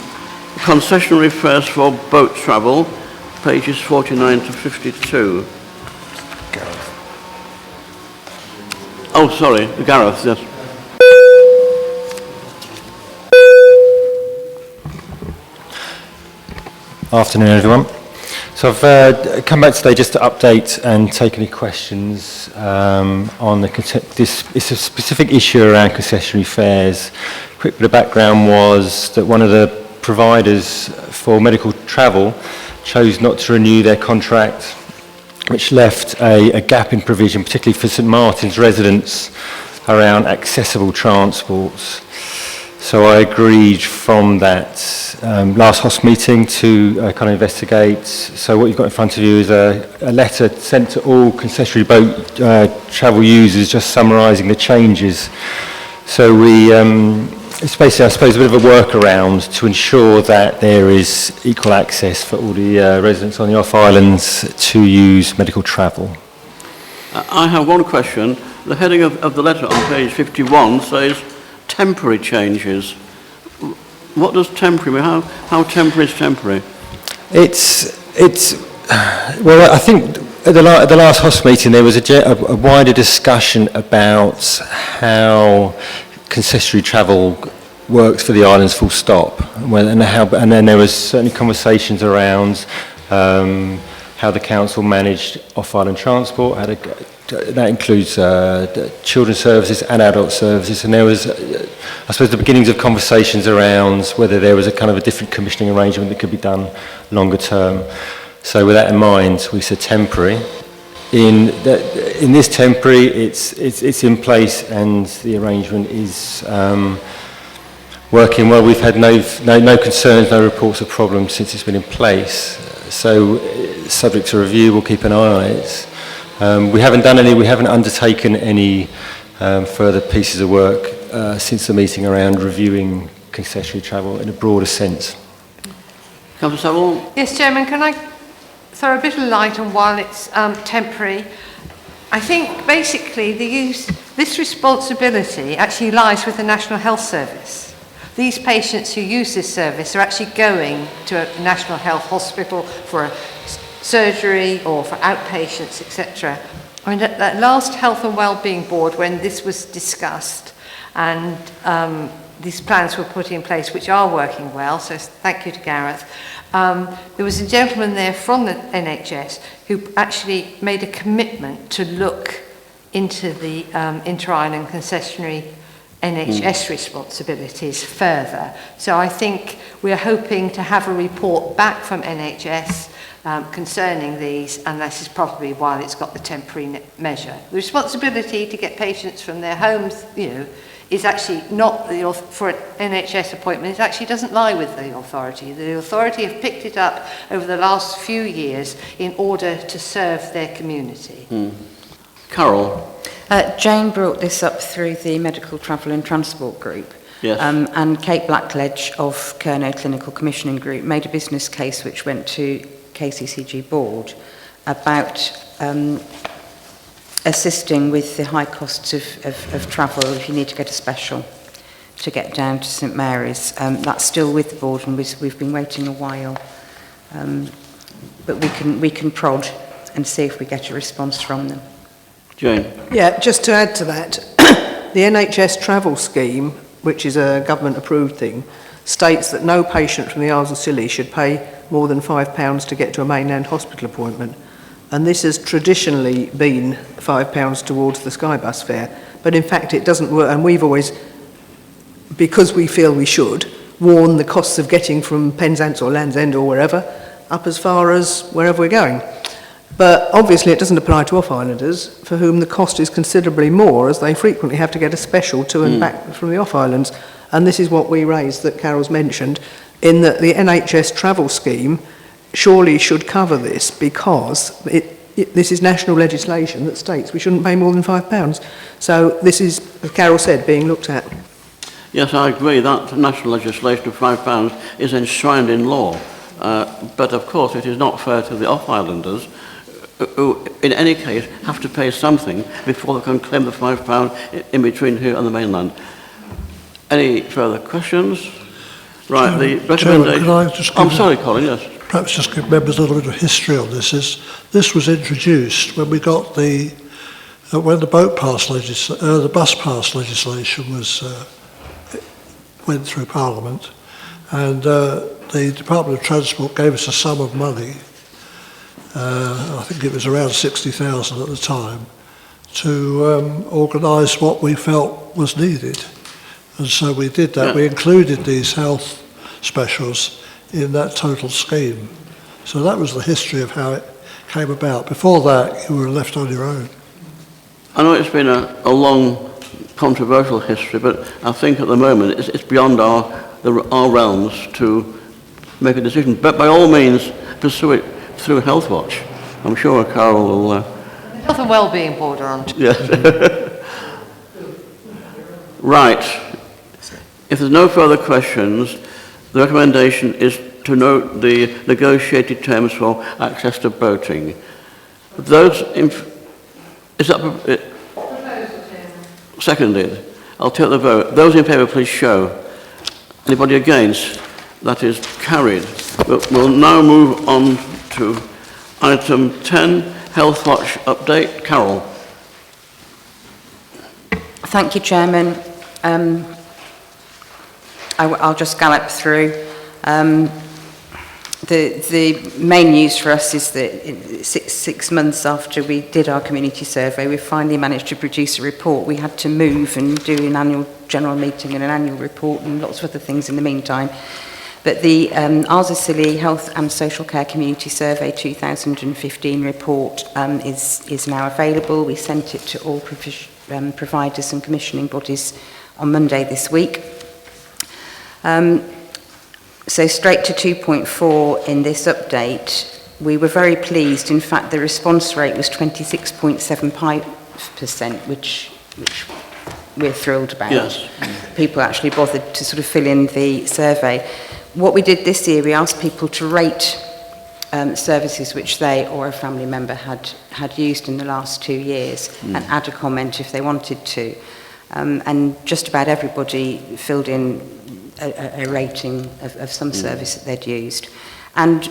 Concessionary fares for boat travel, pages 49 to 52. Oh, sorry, Gareth, yes. Afternoon, everyone. So I've come back today just to update and take any questions on this. It's a specific issue around concessionary fares. Quick bit of background was that one of the providers for medical travel chose not to renew their contract, which left a gap in provision, particularly for St Martin's residents, around accessible transports. So I agreed from that last HOS meeting to kind of investigate. So what you've got in front of you is a letter sent to all concessionary boat travel users just summarising the changes. So it's basically, I suppose, a bit of a workaround to ensure that there is equal access for all the residents on the off-islands to use medical travel. I have one question. The heading of the letter on page 51 says temporary changes. What does temporary mean? How temporary is temporary? Well, I think at the last HOS meeting there was a wider discussion about how concessionary travel works for the islands full stop, and then there was certainly conversations around how the council managed off-island transport, that includes children's services and adult services, and there was, I suppose, the beginnings of conversations around whether there was a kind of a different commissioning arrangement that could be done longer term. So with that in mind, we said temporary. In this temporary, it's in place, and the arrangement is working well. We've had no concerns, no reports of problems since it's been in place. So, subject to review, we'll keep an eye on it. We haven't undertaken any further pieces of work since the meeting around reviewing concessionary travel in a broader sense. Councillor Saville? Yes, Chairman, can I throw a bit of light on while it's temporary? I think basically this responsibility actually lies with the National Health Service. These patients who use this service are actually going to a National Health Hospital for a surgery or for outpatients, etc. I mean, at that last Health and Wellbeing Board, when this was discussed and these plans were put in place, which are working well, so thank you to Gareth, there was a gentleman there from the NHS who actually made a commitment to look into the inter-island concessionary NHS responsibilities further. So I think we're hoping to have a report back from NHS concerning these, and this is probably why it's got the temporary measure. The responsibility to get patients from their homes, is actually not for an NHS appointment. It actually doesn't lie with the authority. The authority have picked it up over the last few years in order to serve their community. Carol? Jane brought this up through the Medical Travel and Transport Group. Yes. And Kate Blackledge of Kerno Clinical Commissioning Group made a business case which went to KCCG board about assisting with the high costs of travel if you need to get a special to get down to St Mary's. That's still with the board, and we've been waiting a while. But we can prod and see if we get a response from them. Jane? Yeah, just to add to that, the NHS travel scheme, which is a government-approved thing, states that no patient from the Isles of Scilly should pay more than £5 to get to a mainland hospital appointment. And this has traditionally been £5 towards the Skybus fare. But in fact, it doesn't work. And we've always, because we feel we should, worn the costs of getting from Penzance or Land's End or wherever up as far as wherever we're going. But obviously it doesn't apply to off-islanders, for whom the cost is considerably more, as they frequently have to get a special to and back from the off-islands. And this is what we raised that Carol's mentioned, in that the NHS travel scheme surely should cover this, because this is national legislation that states we shouldn't pay more than £5. So this is, as Carol said, being looked at. Yes, I agree that national legislation of £5 is enshrined in law. But of course it is not fair to the off-islanders, who in any case have to pay something before they can claim the £5 in between here and the mainland. Any further questions? Right, the recommendation... Chairman, could I just I'm sorry, Colin, yes. Perhaps just give members a little bit of history on this. This was introduced when we got when the the bus pass legislation went through Parliament, and the Department of Transport gave us a sum of money, I think it was around 60,000 at the time, to organise what we felt was needed. And so we did that. Yeah. We included these health specials in that total scheme. So that was the history of how it came about. Before that, you were left on your own. I know it's been a long, controversial history, but I think at the moment it's beyond our realms to make a decision. But by all means, pursue it through Health Watch. I'm sure Carol will... Health and Wellbeing Board are on. Yes. Right. If there's no further questions, the recommendation is to note the negotiated terms for access to boating. Those is that seconded? I'll take the vote. Those in favour, please show. Anybody against? That is carried. We'll now move on to item 10, Health Watch update. Carol. Thank you, Chairman. I'll just gallop through. The main news for us is that six months after we did our community survey, we finally managed to produce a report. We had to move and do an annual general meeting and an annual report and lots of other things in the meantime. But the Wesleyan Health and Social Care Community Survey 2015 report is now available. We sent it to all providers and commissioning bodies on Monday this week. So straight to 2.4 in this update, we were very pleased. In fact, the response rate was 26.75%, which we're thrilled about. Yes. People actually bothered to sort of fill in the survey. What we did this year, we asked people to rate services which they or a family member had used in the last 2 years and add a comment if they wanted to. And just about everybody filled in a rating of some service that they'd used. And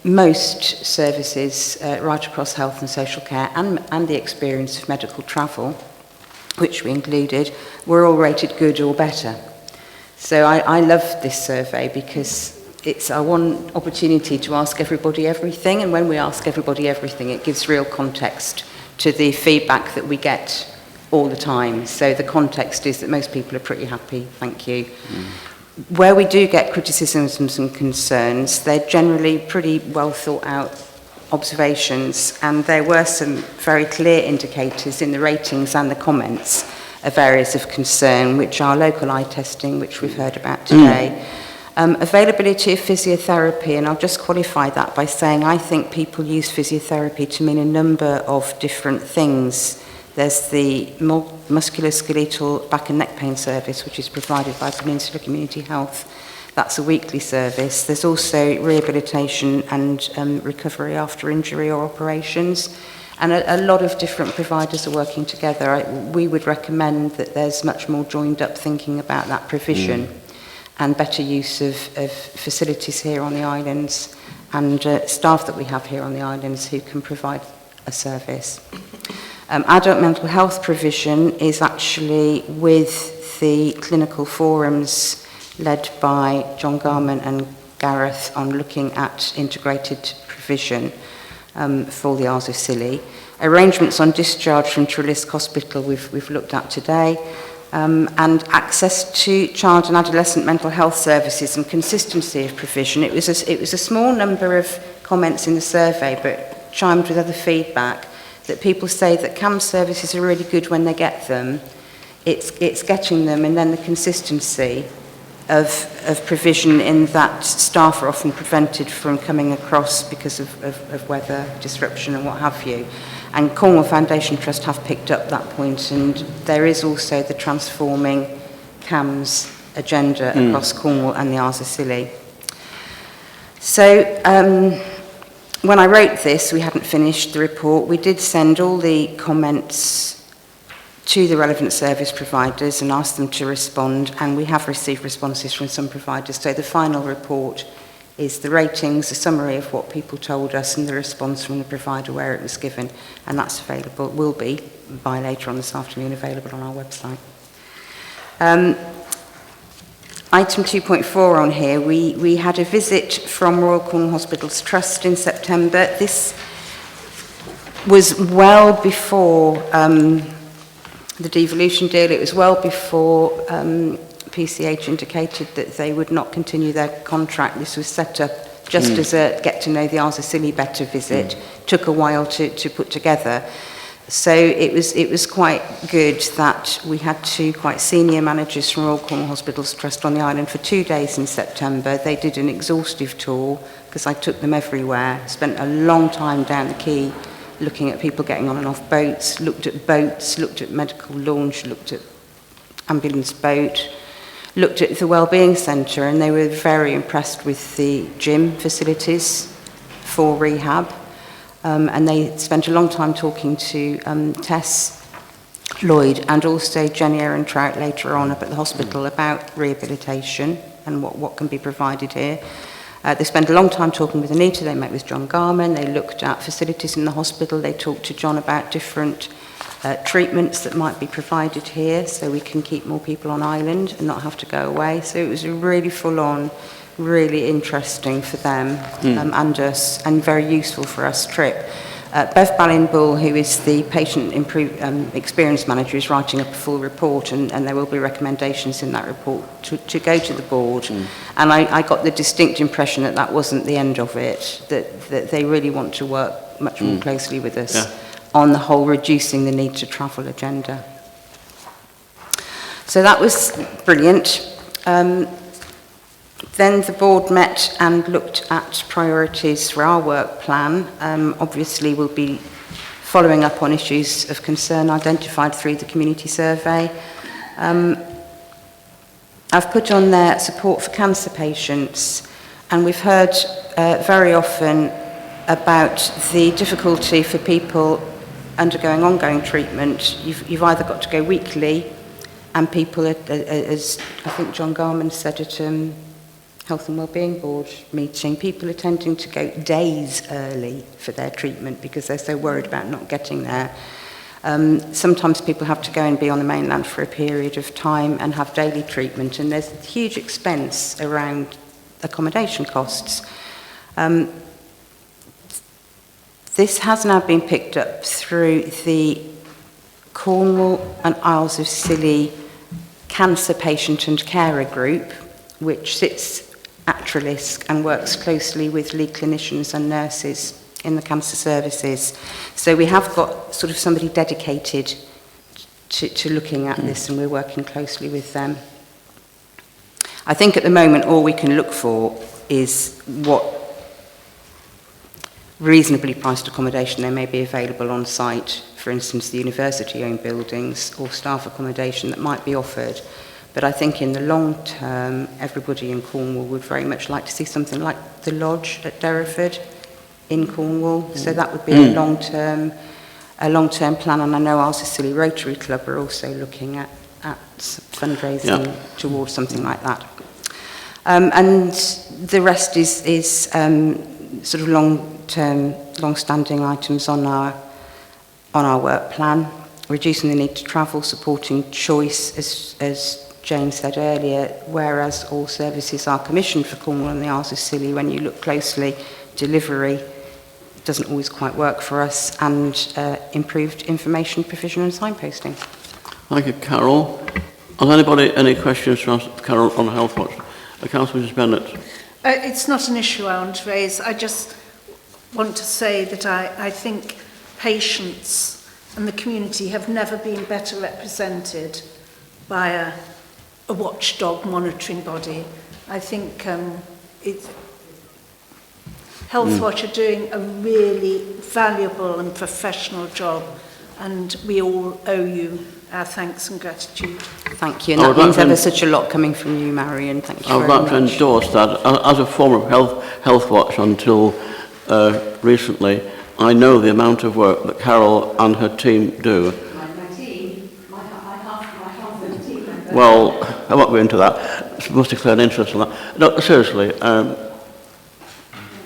most services right across health and social care and the experience of medical travel, which we included, were all rated good or better. So I love this survey because it's our one opportunity to ask everybody everything, and when we ask everybody everything, it gives real context to the feedback that we get all the time. So the context is that most people are pretty happy, thank you. Where we do get criticisms and concerns, they're generally pretty well thought out observations, and there were some very clear indicators in the ratings and the comments of areas of concern, which are local eye testing, which we've heard about today. Availability of physiotherapy, and I'll just qualify that by saying I think people use physiotherapy to mean a number of different things. There's the musculoskeletal back and neck pain service, which is provided by Peninsula Community Health. That's a weekly service. There's also rehabilitation and recovery after injury or operations. And a lot of different providers are working together. We would recommend that there's much more joined up thinking about that provision and better use of facilities here on the islands and staff that we have here on the islands who can provide a service. Adult mental health provision is actually with the clinical forums led by John Garman and Gareth on looking at integrated provision for the Isles of Scilly. Arrangements on discharge from Trellisk Hospital we've looked at today. and access to child and adolescent mental health services and consistency of provision. It was a small number of comments in the survey, but chimed with other feedback that people say that CAMS services are really good when they get them. It's getting them, and then the consistency of provision in that staff are often prevented from coming across because of weather disruption and what have you. And Cornwall Foundation Trust have picked up that point, and there is also the transforming CAMS agenda across Cornwall and the Isles of Scilly. So when I wrote this, we hadn't finished the report. We did send all the comments to the relevant service providers and asked them to respond, and we have received responses from some providers. So the final report is the ratings, a summary of what people told us, and the response from the provider where it was given, and that's available, will be by later on this afternoon available on our website. Item 2.4 on here, we had a visit from Royal Cornwall Hospitals Trust in September. This was well before the devolution deal. It was well before PCH indicated that they would not continue their contract. This was set up just as a get to know the Isles of Scilly better visit. Took a while to put together. So it was quite good that we had two quite senior managers from Royal Cornwall Hospitals Trust on the island for 2 days in September. They did an exhaustive tour because I took them everywhere, spent a long time down the quay looking at people getting on and off boats, looked at medical launch, looked at ambulance boat, looked at the wellbeing centre, and they were very impressed with the gym facilities for rehab. And they spent a long time talking to Tess Lloyd and also Jenny Ehrentraut later on up at the hospital about rehabilitation and what can be provided here. They spent a long time talking with Anita. They met with John Garman. They looked at facilities in the hospital. They talked to John about different treatments that might be provided here so we can keep more people on island and not have to go away. So it was a really full-on, really interesting for them and us, and very useful for us trip. Bev Ballin-Bull, who is the patient experience manager, is writing up a full report, and there will be recommendations in that report to go to the board. And I got the distinct impression that that wasn't the end of it, that they really want to work much more closely with us on the whole reducing the need to travel agenda. So that was brilliant. Then the board met and looked at priorities for our work plan. Obviously, we'll be following up on issues of concern identified through the community survey. I've put on there support for cancer patients, and we've heard very often about the difficulty for people undergoing ongoing treatment. You've either got to go weekly, and people, as I think John Garman said at Health and Wellbeing Board meeting, people are tending to go days early for their treatment because they're so worried about not getting there. Sometimes people have to go and be on the mainland for a period of time and have daily treatment, and there's huge expense around accommodation costs. This has now been picked up through the Cornwall and Isles of Scilly Cancer Patient and Carer Group, which sits at Trelisk and works closely with lead clinicians and nurses in the cancer services. So we have got sort of somebody dedicated to looking at this, and we're working closely with them. I think at the moment all we can look for is what reasonably priced accommodation there may be available on site, for instance the university-owned buildings or staff accommodation that might be offered. But I think in the long term, everybody in Cornwall would very much like to see something like the Lodge at Derriford in Cornwall. So that would be a long-term plan. And I know Isles of Scilly Rotary Club are also looking at fundraising towards something like that. And the rest is sort of long-standing items on our work plan. Reducing the need to travel, supporting choice, as Jane said earlier, whereas all services are commissioned for Cornwall and the Isles of Scilly, when you look closely, delivery doesn't always quite work for us, and improved information provision and signposting. Thank you, Carol. Has anybody any questions to ask Carol on Health Watch? Councillor Mrs Bennett. It's not an issue I want to raise. I just want to say that I think patients and the community have never been better represented by a watchdog monitoring body. I think Health Watch are doing a really valuable and professional job, and we all owe you our thanks and gratitude. Thank you, and that means ever such a lot coming from you, Marion. Thank you very much. I would like to endorse that. As a former Health Watch until recently, I know the amount of work that Carol and her team do. Well, I won't go into that. Must declare an interest in that. No, seriously,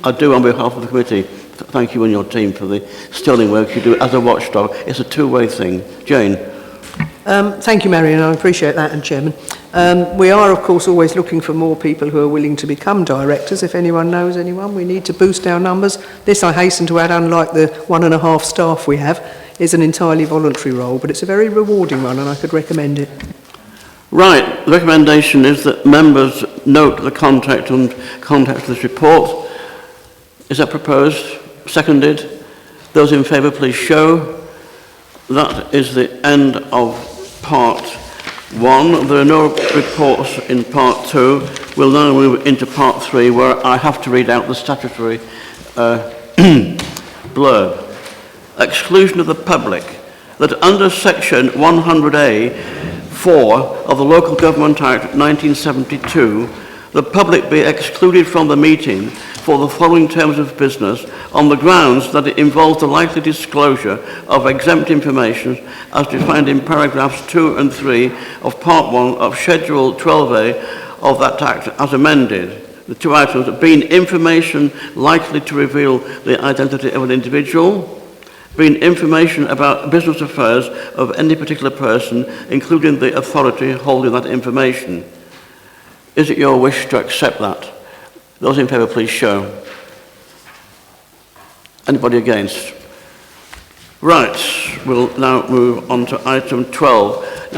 I do on behalf of the committee thank you and your team for the sterling work you do as a watchdog. It's a two-way thing. Jane. Thank you, Marion. I appreciate that, and Chairman. We are, of course, always looking for more people who are willing to become directors. If anyone knows anyone, we need to boost our numbers. This, I hasten to add, unlike the 1.5 staff we have, is an entirely voluntary role, but it's a very rewarding one, and I could recommend it. Right. The recommendation is that members note the context of this report. Is that proposed? Seconded? Those in favour, please show. That is the end of part 1. There are no reports in part 2. We'll now move into part 3, where I have to read out the statutory blurb. Exclusion of the public. That under section 100A(4) of the Local Government Act 1972, the public be excluded from the meeting for the following terms of business on the grounds that it involves the likely disclosure of exempt information as defined in paragraphs 2 and 3 of Part 1 of Schedule 12A of that Act as amended. The two items being information likely to reveal the identity of an individual, being information about business affairs of any particular person, including the authority holding that information. Is it your wish to accept that? Those in favour, please show. Anybody against? Right, we'll now move on to item 12. Now,